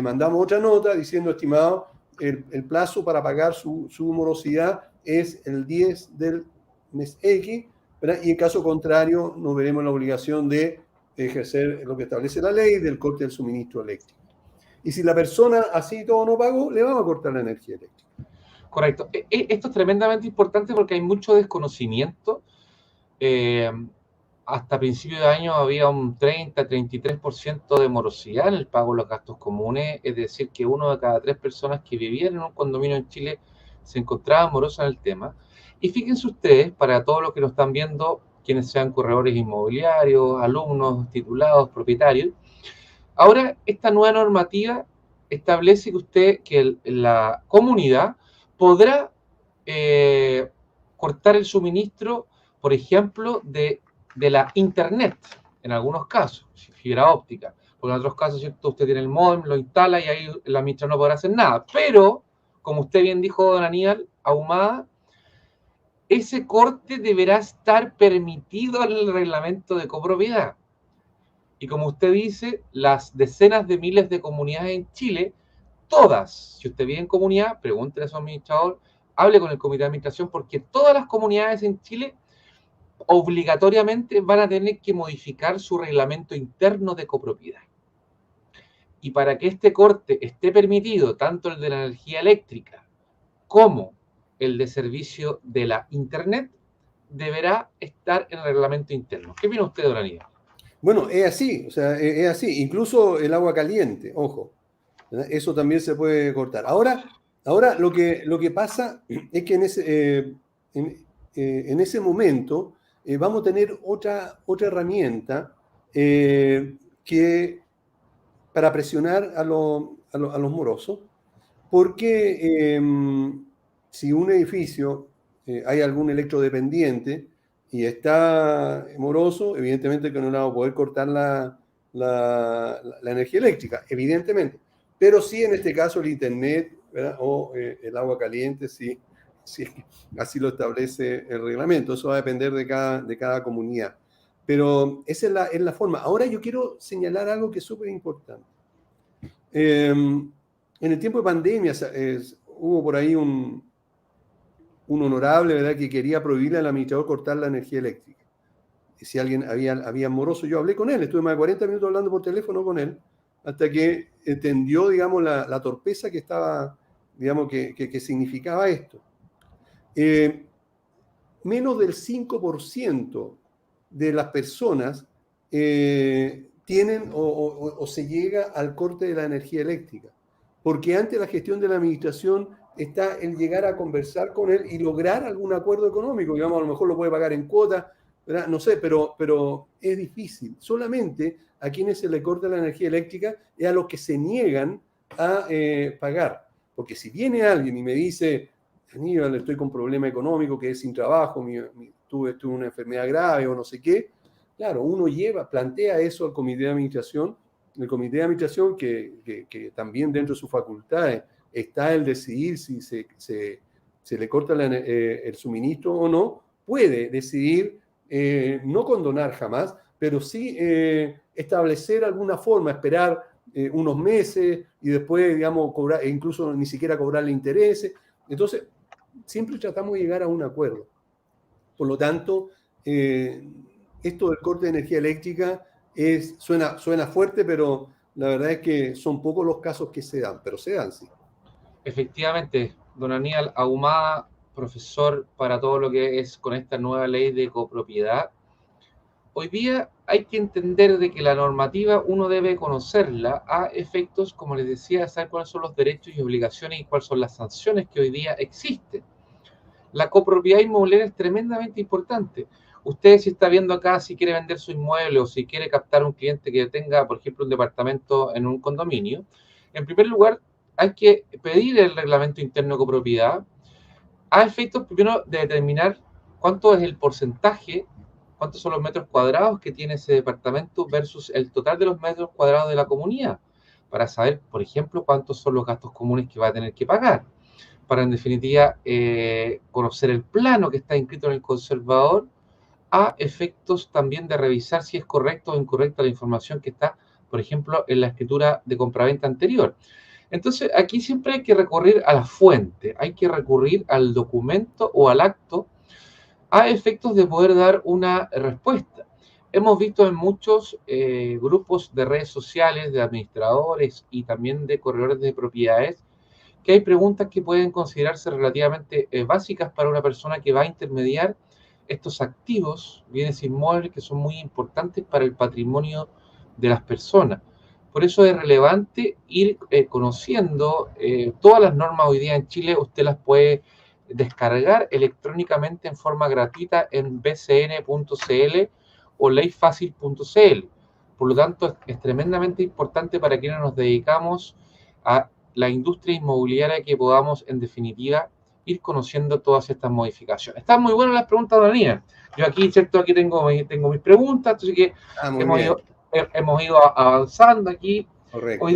mandamos otra nota diciendo, estimado, el plazo para pagar su morosidad es el 10 del mes X, ¿verdad? Y en caso contrario, nos veremos la obligación de ejercer lo que establece la ley del corte del suministro eléctrico. Y si la persona así todo no pagó, le vamos a cortar la energía eléctrica. Correcto. Esto es tremendamente importante porque hay mucho desconocimiento. Hasta principios de año había un 33% de morosidad en el pago de los gastos comunes, es decir, que 1 de cada 3 personas que vivían en un condominio en Chile se encontraba morosa en el tema. Y fíjense ustedes, para todos los que nos están viendo, quienes sean corredores inmobiliarios, alumnos, titulados, propietarios, ahora esta nueva normativa establece que la comunidad podrá cortar el suministro, por ejemplo, de la internet, en algunos casos, fibra óptica, porque en otros casos, ¿cierto? Usted tiene el módem, lo instala y ahí la administración no podrá hacer nada. Pero, como usted bien dijo, don Aníbal Ahumada, ese corte deberá estar permitido en el reglamento de copropiedad. Y como usted dice, las decenas de miles de comunidades en Chile, todas, si usted vive en comunidad, pregúntele a su administrador, hable con el comité de administración, porque todas las comunidades en Chile obligatoriamente van a tener que modificar su reglamento interno de copropiedad. Y para que este corte esté permitido, tanto el de la energía eléctrica como el de servicio de la internet, deberá estar en el reglamento interno. ¿Qué opina usted, don Aníbal? Bueno, es así, o sea, es así. Incluso el agua caliente, ojo, ¿verdad? Eso también se puede cortar. Ahora lo que pasa es que en ese momento vamos a tener otra herramienta que para presionar a los morosos, porque si un edificio hay algún electrodependiente y está moroso, evidentemente que no le vamos a poder cortar la energía eléctrica, evidentemente. Pero sí, en este caso, el internet, ¿verdad? O el agua caliente, sí, así lo establece el reglamento. Eso va a depender de cada comunidad. Pero esa es la forma. Ahora yo quiero señalar algo que es súper importante. En el tiempo de pandemia hubo por ahí un honorable, ¿verdad?, que quería prohibirle al administrador cortar la energía eléctrica. Si alguien había moroso, yo hablé con él, estuve más de 40 minutos hablando por teléfono con él, hasta que entendió, digamos, la torpeza que estaba, digamos, que significaba esto. Menos del 5% de las personas tienen o se llega al corte de la energía eléctrica, porque antes la gestión de la administración está el llegar a conversar con él y lograr algún acuerdo económico, digamos, a lo mejor lo puede pagar en cuotas, ¿verdad? No sé, pero es difícil. Solamente a quienes se le corta la energía eléctrica es a los que se niegan a pagar. Porque si viene alguien y me dice, Aníbal, estoy con problema económico, quedé sin trabajo, tuve una enfermedad grave o no sé qué, claro, uno plantea eso al comité de administración, el comité de administración que también dentro de sus facultades está el decidir si se le corta el suministro o no, puede decidir no condonar jamás, pero sí establecer alguna forma, esperar unos meses y después, digamos, cobrar, e incluso ni siquiera cobrarle intereses. Entonces, siempre tratamos de llegar a un acuerdo. Por lo tanto, esto del corte de energía eléctrica suena fuerte, pero la verdad es que son pocos los casos que se dan, pero se dan, sí. Efectivamente, don Aníbal Ahumada, profesor para todo lo que es con esta nueva ley de copropiedad. Hoy día hay que entender de que la normativa uno debe conocerla a efectos, como les decía, saber cuáles son los derechos y obligaciones y cuáles son las sanciones que hoy día existen. La copropiedad inmobiliaria es tremendamente importante. Usted si está viendo acá, si quiere vender su inmueble o si quiere captar un cliente que tenga, por ejemplo, un departamento en un condominio, en primer lugar hay que pedir el reglamento interno de copropiedad a efectos primero de determinar cuánto es el porcentaje, cuántos son los metros cuadrados que tiene ese departamento versus el total de los metros cuadrados de la comunidad, para saber, por ejemplo, cuántos son los gastos comunes que va a tener que pagar, para en definitiva conocer el plano que está inscrito en el conservador, a efectos también de revisar si es correcta o incorrecta la información que está, por ejemplo, en la escritura de compraventa anterior. Entonces, aquí siempre hay que recurrir a la fuente, hay que recurrir al documento o al acto a efectos de poder dar una respuesta. Hemos visto en muchos grupos de redes sociales, de administradores y también de corredores de propiedades, que hay preguntas que pueden considerarse relativamente básicas para una persona que va a intermediar estos activos, bienes inmuebles, que son muy importantes para el patrimonio de las personas. Por eso es relevante ir conociendo todas las normas hoy día en Chile. Usted las puede descargar electrónicamente en forma gratuita en bcn.cl o leyfacil.cl. Por lo tanto, es tremendamente importante para quienes nos dedicamos a la industria inmobiliaria que podamos, en definitiva, ir conociendo todas estas modificaciones. Están muy buenas las preguntas, Daniel. Yo aquí, ¿cierto? Aquí tengo mis preguntas, así que hemos ido avanzando aquí. Correcto.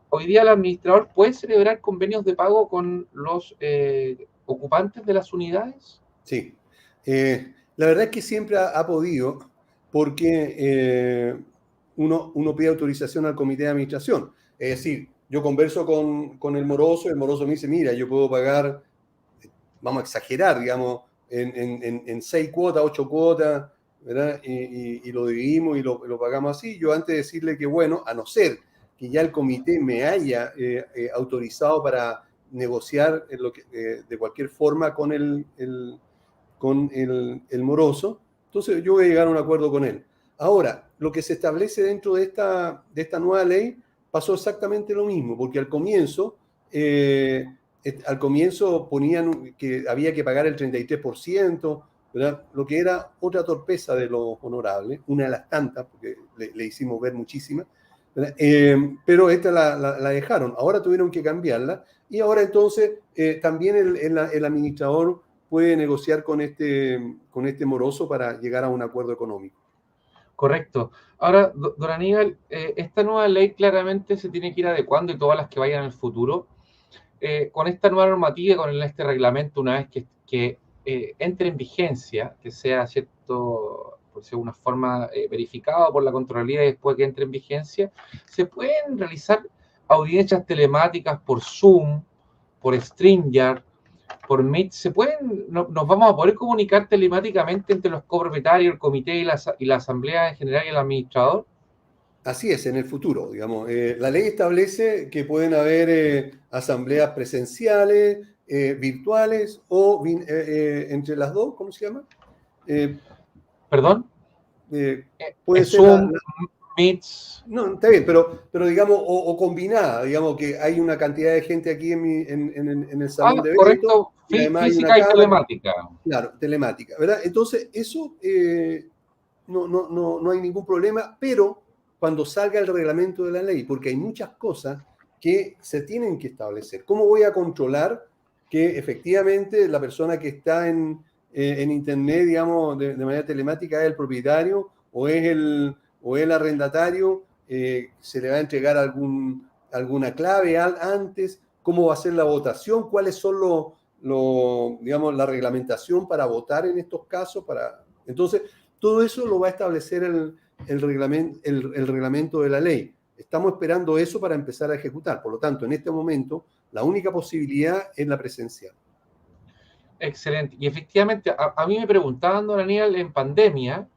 Hoy día el administrador puede celebrar convenios de pago con los ocupantes de las unidades. Sí. La verdad es que siempre ha podido, porque uno pide autorización al comité de administración. Es decir, yo converso con el moroso me dice, mira, yo puedo pagar, vamos a exagerar, digamos, en 6 cuotas, 8 cuotas, ¿verdad? Y lo dividimos y lo pagamos así. Yo antes de decirle que, bueno, a no ser que ya el comité me haya autorizado para negociar de cualquier forma con el moroso, entonces yo voy a llegar a un acuerdo con él. Ahora, lo que se establece dentro de esta nueva ley pasó exactamente lo mismo, porque al comienzo ponían que había que pagar el 33%, ¿verdad? Lo que era otra torpeza de los honorables, una de las tantas, porque le hicimos ver muchísimas, pero esta la dejaron. Ahora tuvieron que cambiarla y ahora entonces también el administrador puede negociar con este moroso para llegar a un acuerdo económico. Correcto. Ahora, don Aníbal, esta nueva ley claramente se tiene que ir adecuando y todas las que vayan en el futuro. Con esta nueva normativa, con este reglamento, una vez que entre en vigencia, que sea, ¿cierto?, por ser una forma verificada por la Contraloría y después que entre en vigencia, se pueden realizar audiencias telemáticas por Zoom, por StreamYard, por Meet. Nos vamos a poder comunicar telemáticamente entre los copropietarios, el comité y la asamblea en general y el administrador. Así es, en el futuro, digamos. La ley establece que pueden haber asambleas presenciales, virtuales o entre las dos, ¿cómo se llama? ¿Perdón? Puede ser Zoom, Meets. No, está bien, pero digamos, o combinada, digamos que hay una cantidad de gente aquí en el salón de eventos. Correcto, y además física hay una y telemática. Claro, telemática, ¿verdad? Entonces, eso no hay ningún problema, pero cuando salga el reglamento de la ley, porque hay muchas cosas que se tienen que establecer. ¿Cómo voy a controlar que efectivamente la persona que está en Internet, digamos, de manera telemática es el propietario o es el arrendatario? ¿Se le va a entregar alguna clave antes? ¿Cómo va a ser la votación? ¿Cuáles son digamos, la reglamentación para votar en estos casos? Entonces, todo eso lo va a establecer el reglamento de la ley. Estamos esperando eso para empezar a ejecutar. Por lo tanto, en este momento, la única posibilidad es la presencial. Excelente. Y efectivamente, a mí me preguntaban, don Aníbal, en pandemia,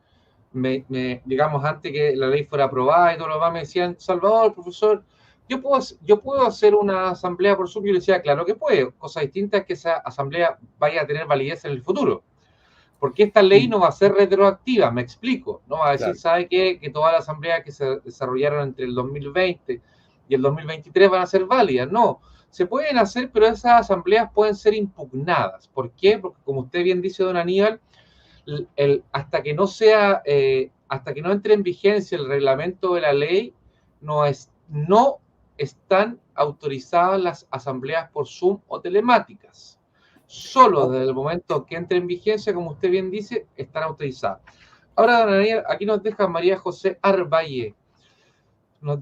digamos, antes que la ley fuera aprobada y todo lo demás, me decían, Salvador, profesor, yo puedo hacer una asamblea por Zoom. Yo le decía, claro que puede. Cosa distinta es que esa asamblea vaya a tener validez en el futuro. Porque esta ley no va a ser retroactiva, me explico. No va a decir, Claro. ¿sabe qué? Que todas las asambleas que se desarrollaron entre el 2020 y el 2023 van a ser válidas. No, se pueden hacer, pero esas asambleas pueden ser impugnadas. ¿Por qué? Porque como usted bien dice, don Aníbal, hasta que no entre en vigencia el reglamento de la ley, no están autorizadas las asambleas por Zoom o telemáticas. Solo desde el momento que entre en vigencia, como usted bien dice, están autorizadas. Ahora, don Daniel, aquí nos deja María José Arballe. Nos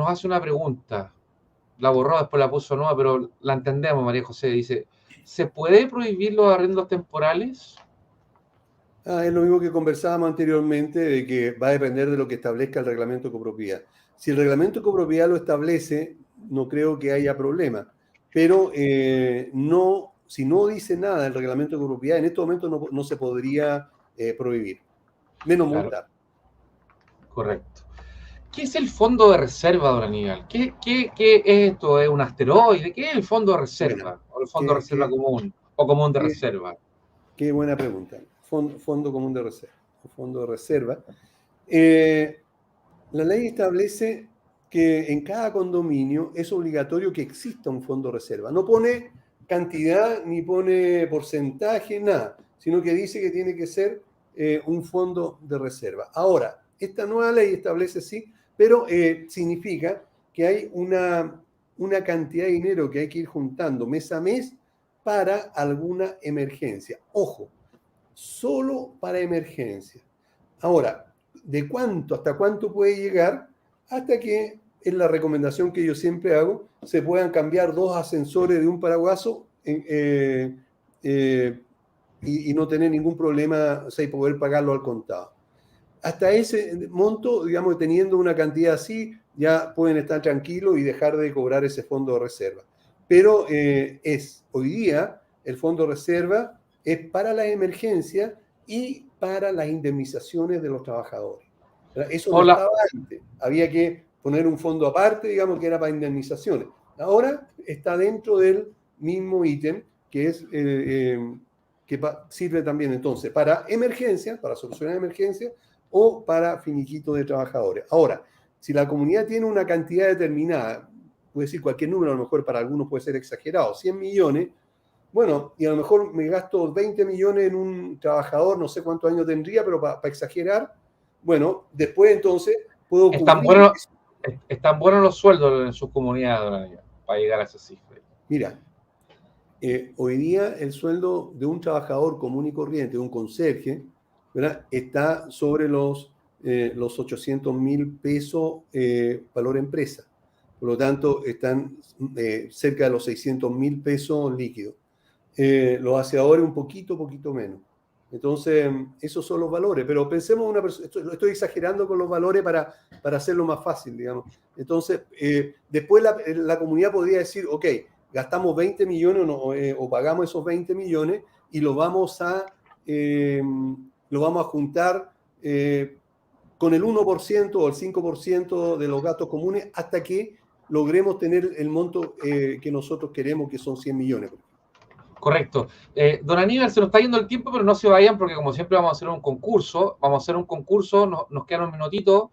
hace una pregunta. La borró, después la puso nueva, pero la entendemos, María José. Dice, ¿se puede prohibir los arrendos temporales? Es lo mismo que conversábamos anteriormente, de que va a depender de lo que establezca el reglamento de copropiedad. Si el reglamento de copropiedad lo establece, no creo que haya problema. Pero si no dice nada el reglamento de copropiedad, en estos momentos no se podría prohibir, menos Claro. multar. Correcto. ¿Qué es el fondo de reserva, don Aníbal? ¿Qué es esto? ¿Es un asteroide? ¿Qué es el fondo de reserva? ¿O el fondo de reserva común? ¿O común de reserva? Qué buena pregunta. Fondo común de reserva. Fondo de reserva. La ley establece que en cada condominio es obligatorio que exista un fondo de reserva. No pone cantidad ni pone porcentaje, nada, sino que dice que tiene que ser un fondo de reserva. Ahora, esta nueva ley establece sí, pero significa que hay una cantidad de dinero que hay que ir juntando mes a mes para alguna emergencia. Ojo, solo para emergencia. Ahora, ¿de cuánto hasta cuánto puede llegar? Hasta que, es la recomendación que yo siempre hago, se puedan cambiar 2 ascensores de un paraguaso y no tener ningún problema, o sea, y poder pagarlo al contado. Hasta ese monto, digamos, teniendo una cantidad así, ya pueden estar tranquilos y dejar de cobrar ese fondo de reserva. Pero hoy día el fondo de reserva es para la emergencia y para las indemnizaciones de los trabajadores. Eso no estaba antes. Había que poner un fondo aparte, digamos, que era para indemnizaciones. Ahora está dentro del mismo ítem, que es que sirve también entonces para emergencia, para solucionar emergencias, o para finiquito de trabajadores. Ahora, si la comunidad tiene una cantidad determinada, puede decir cualquier número, a lo mejor para algunos puede ser exagerado, 100 millones, bueno, y a lo mejor me gasto 20 millones en un trabajador, no sé cuántos años tendría, pero para exagerar, bueno, después entonces puedo cubrir. Están buenos los sueldos en sus comunidades para llegar a esa cifra. Mira, hoy día el sueldo de un trabajador común y corriente, de un conserje, ¿verdad?, está sobre los 800.000 pesos valor empresa. Por lo tanto, están cerca de los 600.000 pesos líquidos. Los aseadores un poquito menos. Entonces, esos son los valores. Pero pensemos estoy exagerando con los valores para hacerlo más fácil, digamos. Entonces, después la comunidad podría decir, ok, gastamos 20 millones o pagamos esos 20 millones y lo vamos a juntar con el 1% o el 5% de los gastos comunes hasta que logremos tener el monto que nosotros queremos, que son 100 millones. Correcto. Don Aníbal, se nos está yendo el tiempo, pero no se vayan porque como siempre vamos a hacer un concurso. Nos quedan un minutito.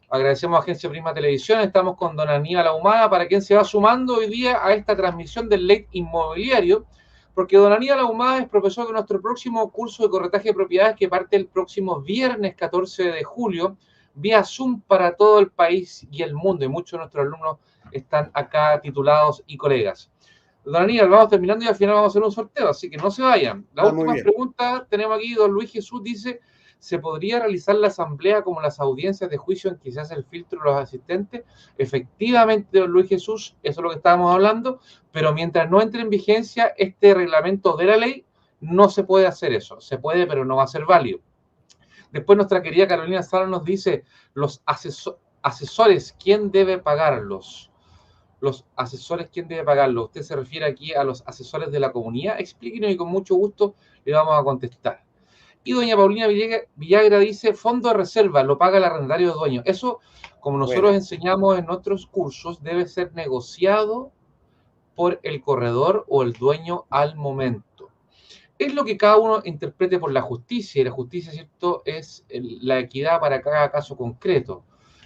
Agradecemos a Agencia Prisma Televisión. Estamos con don Aníbal Ahumada, para quien se va sumando hoy día a esta transmisión del Late Inmobiliario, porque don Aníbal Ahumada es profesor de nuestro próximo curso de corretaje de propiedades que parte el próximo viernes 14 de julio. vía Zoom para todo el país y el mundo, y muchos de nuestros alumnos están acá titulados y colegas. Don Aníbal, vamos terminando y al final vamos a hacer un sorteo, así que no se vayan. La Muy última bien. pregunta tenemos aquí, don Luis Jesús dice, ¿se podría realizar la asamblea como las audiencias de juicio en que se hace el filtro de los asistentes? Efectivamente, don Luis Jesús, eso es lo que estábamos hablando, pero mientras no entre en vigencia este reglamento de la ley, no se puede hacer eso. Se puede, pero no va a ser válido. Después nuestra querida Carolina Sala nos dice, los asesores, ¿quién debe pagarlos? Los asesores, ¿quién debe pagarlos? ¿Usted se refiere aquí a los asesores de la comunidad? Explíquenos y con mucho gusto le vamos a contestar. Y doña Paulina Villagra dice, fondo de reserva, lo paga el arrendatario dueño. Eso, como nosotros enseñamos en nuestros cursos, debe ser negociado por el corredor o el dueño al momento. Es lo que cada uno interprete por la justicia, y la justicia, ¿cierto?, es la equidad para cada caso concreto.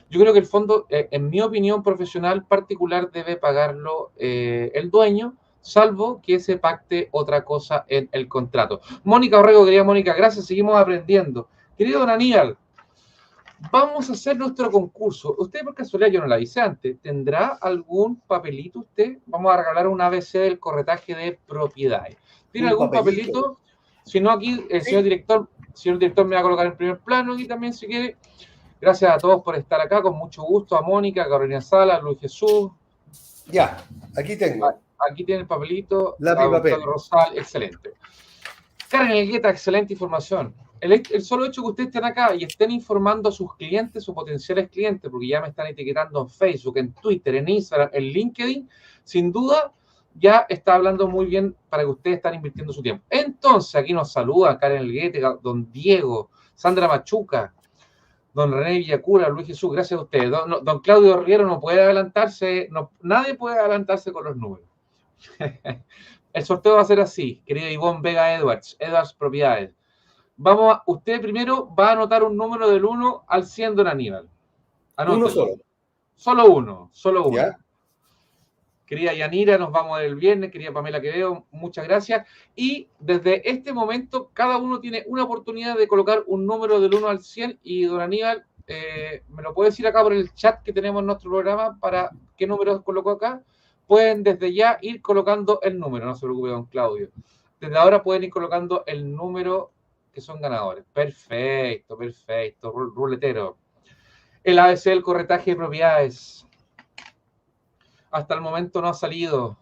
Yo creo que el fondo, en mi opinión profesional particular, debe pagarlo el dueño, salvo que se pacte otra cosa en el contrato. Mónica Orrego, querida Mónica, gracias, seguimos aprendiendo. Querido don Aníbal, vamos a hacer nuestro concurso. Usted, por casualidad, yo no la avisé antes, ¿tendrá algún papelito usted? Vamos a regalar un ABC del corretaje de propiedades. ¿Tiene algún papelito? Si no, aquí el señor director me va a colocar en primer plano aquí también, si quiere. Gracias a todos por estar acá, con mucho gusto, a Mónica, a Carolina Sala, a Luis Jesús. Ya, aquí tengo. Aquí tiene el papelito. Lápiz y papel. Rosal, excelente. Karen Elgueta, excelente información. El solo hecho que ustedes estén acá y estén informando a sus clientes o potenciales clientes, porque ya me están etiquetando en Facebook, en Twitter, en Instagram, en LinkedIn, sin duda ya está hablando muy bien para que ustedes estén invirtiendo su tiempo. Entonces, aquí nos saluda Karen Elgueta, don Diego, Sandra Machuca, don René Villacura, Luis Jesús, gracias a ustedes. Don Claudio Riero no puede adelantarse, nadie puede adelantarse con los números. El sorteo va a ser así, querida Ivonne Vega Edwards Propiedades. Usted primero va a anotar un número del 1 al 100, don Aníbal. Anótelo. Uno solo. Solo uno. ¿Ya? Querida Yanira, nos vamos el viernes. Querida Pamela Quevedo, muchas gracias. Y desde este momento, cada uno tiene una oportunidad de colocar un número del 1 al 100. Y don Aníbal, me lo puede decir acá por el chat que tenemos en nuestro programa para qué número colocó acá. Pueden desde ya ir colocando el número, no se preocupe, don Claudio. Desde ahora pueden ir colocando el número que son ganadores. Perfecto, ruletero. El ABC del corretaje de propiedades. Hasta el momento no ha salido.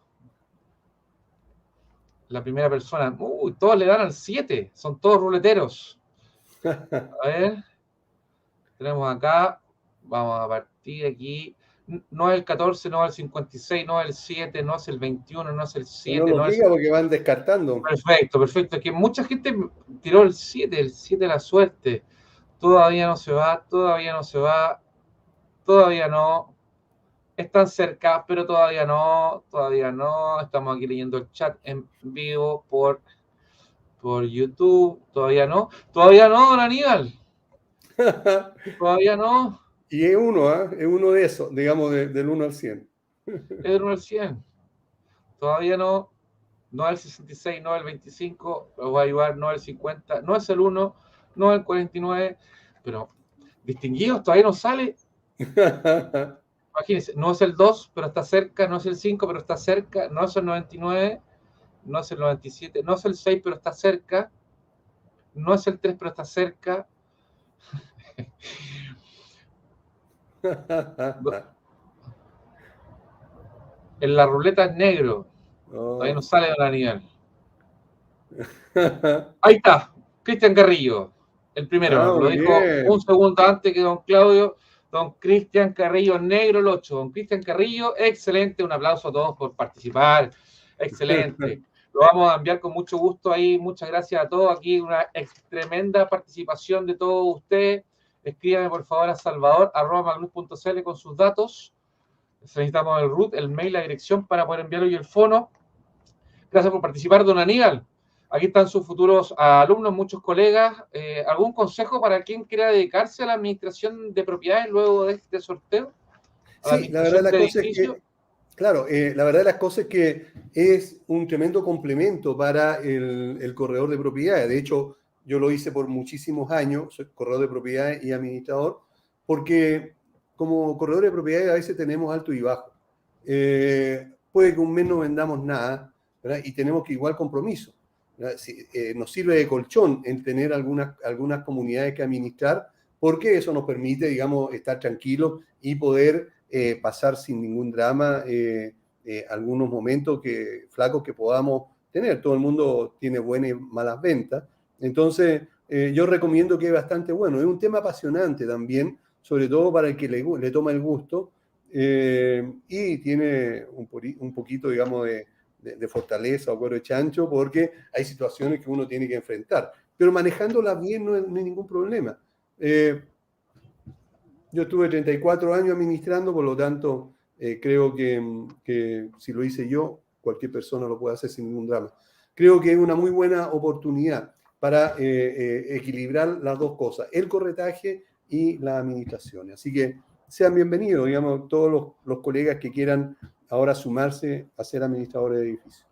La primera persona. Todos le dan al 7. Son todos ruleteros. A ver. Tenemos acá. Vamos a partir aquí. No es el 14, no es el 56, no es el 7, no es el 21, no es el 7. No lo diga porque van descartando. Perfecto. Que mucha gente tiró el 7 de la suerte. Todavía no se va. Todavía no. Están cerca, pero todavía no. Estamos aquí leyendo el chat en vivo por YouTube. Todavía no, don Aníbal. Todavía no. Y es uno, es uno de esos, digamos, del 1 al 100. Es del 1 al 100. Todavía no. No es el 66, no es el 25. Los voy a ayudar, no es el 50. No es el 1, no es el 49. Pero distinguidos, todavía no sale. Imagínense, no es el 2, pero está cerca. No es el 5, pero está cerca. No es el 99. No es el 97. No es el 6, pero está cerca. No es el 3, pero está cerca. En la ruleta es negro. Todavía no sale don Aníbal. Ahí está. Cristian Carrillo. El primero. Lo dijo un segundo antes que don Claudio. Don Cristian Carrillo, negro el 8. Don Cristian Carrillo, excelente. Un aplauso a todos por participar. Excelente. Lo vamos a enviar con mucho gusto ahí. Muchas gracias a todos. Aquí una tremenda participación de todos ustedes. Escríbame por favor a salvador@magluz.cl con sus datos. Necesitamos el root, el mail, la dirección para poder enviarlo y el fono. Gracias por participar, don Aníbal. Aquí están sus futuros alumnos, muchos colegas. ¿Algún consejo para quien quiera dedicarse a la administración de propiedades luego de este sorteo? Sí, la verdad de las cosas es que, claro, la verdad de las cosas es que es un tremendo complemento para el corredor de propiedades. De hecho, yo lo hice por muchísimos años, soy corredor de propiedades y administrador, porque como corredores de propiedades a veces tenemos alto y bajo. Puede que un mes no vendamos nada, ¿verdad? Y tenemos que igual compromiso. Nos sirve de colchón en tener algunas comunidades que administrar, porque eso nos permite, digamos, estar tranquilos y poder pasar sin ningún drama algunos momentos flacos que podamos tener. Todo el mundo tiene buenas y malas ventas. Entonces, yo recomiendo que es bastante bueno. Es un tema apasionante también, sobre todo para el que le toma el gusto y tiene un poquito, digamos, de fortaleza o cuero de chancho, porque hay situaciones que uno tiene que enfrentar. Pero manejándolas bien no hay ningún problema. Yo estuve 34 años administrando, por lo tanto, creo que si lo hice yo, cualquier persona lo puede hacer sin ningún drama. Creo que es una muy buena oportunidad para equilibrar las dos cosas, el corretaje y la administración. Así que sean bienvenidos, digamos, todos los colegas que quieran ahora sumarse a ser administradores de edificios.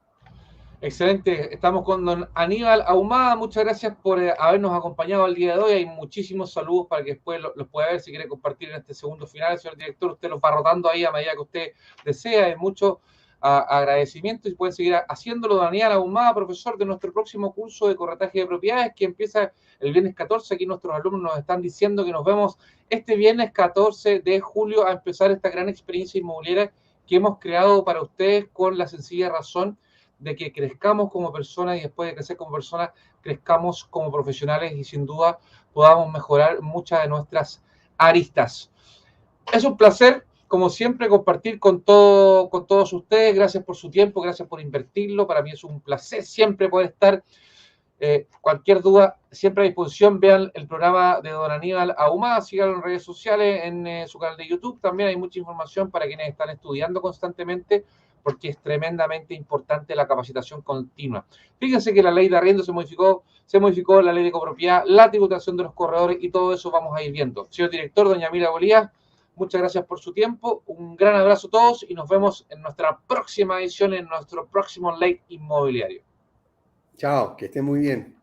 Excelente, estamos con don Aníbal Ahumada, muchas gracias por habernos acompañado el día de hoy. Hay muchísimos saludos para que después los pueda ver si quiere compartir en este segundo final. Señor director, usted los va rotando ahí a medida que usted desea. Hay mucho agradecimiento y pueden seguir haciéndolo. Don Aníbal Ahumada, profesor de nuestro próximo curso de corretaje de propiedades que empieza el viernes 14. Aquí nuestros alumnos nos están diciendo que nos vemos este viernes 14 de julio a empezar esta gran experiencia inmobiliaria que hemos creado para ustedes con la sencilla razón de que crezcamos como personas y después de crecer como personas, crezcamos como profesionales y sin duda podamos mejorar muchas de nuestras aristas. Es un placer, como siempre, compartir con todos ustedes. Gracias por su tiempo, gracias por invertirlo. Para mí es un placer siempre poder estar. Cualquier duda, siempre a disposición. Vean el programa de don Aníbal Ahumada, síganlo en redes sociales, en su canal de YouTube. También hay mucha información para quienes están estudiando constantemente, porque es tremendamente importante la capacitación continua. Fíjense que la ley de arriendo se modificó la ley de copropiedad, la tributación de los corredores y todo eso vamos a ir viendo. Señor director, doña Mila Bolívar, muchas gracias por su tiempo, un gran abrazo a todos y nos vemos en nuestra próxima edición, en nuestro próximo Late Inmobiliario. Chao, que estén muy bien.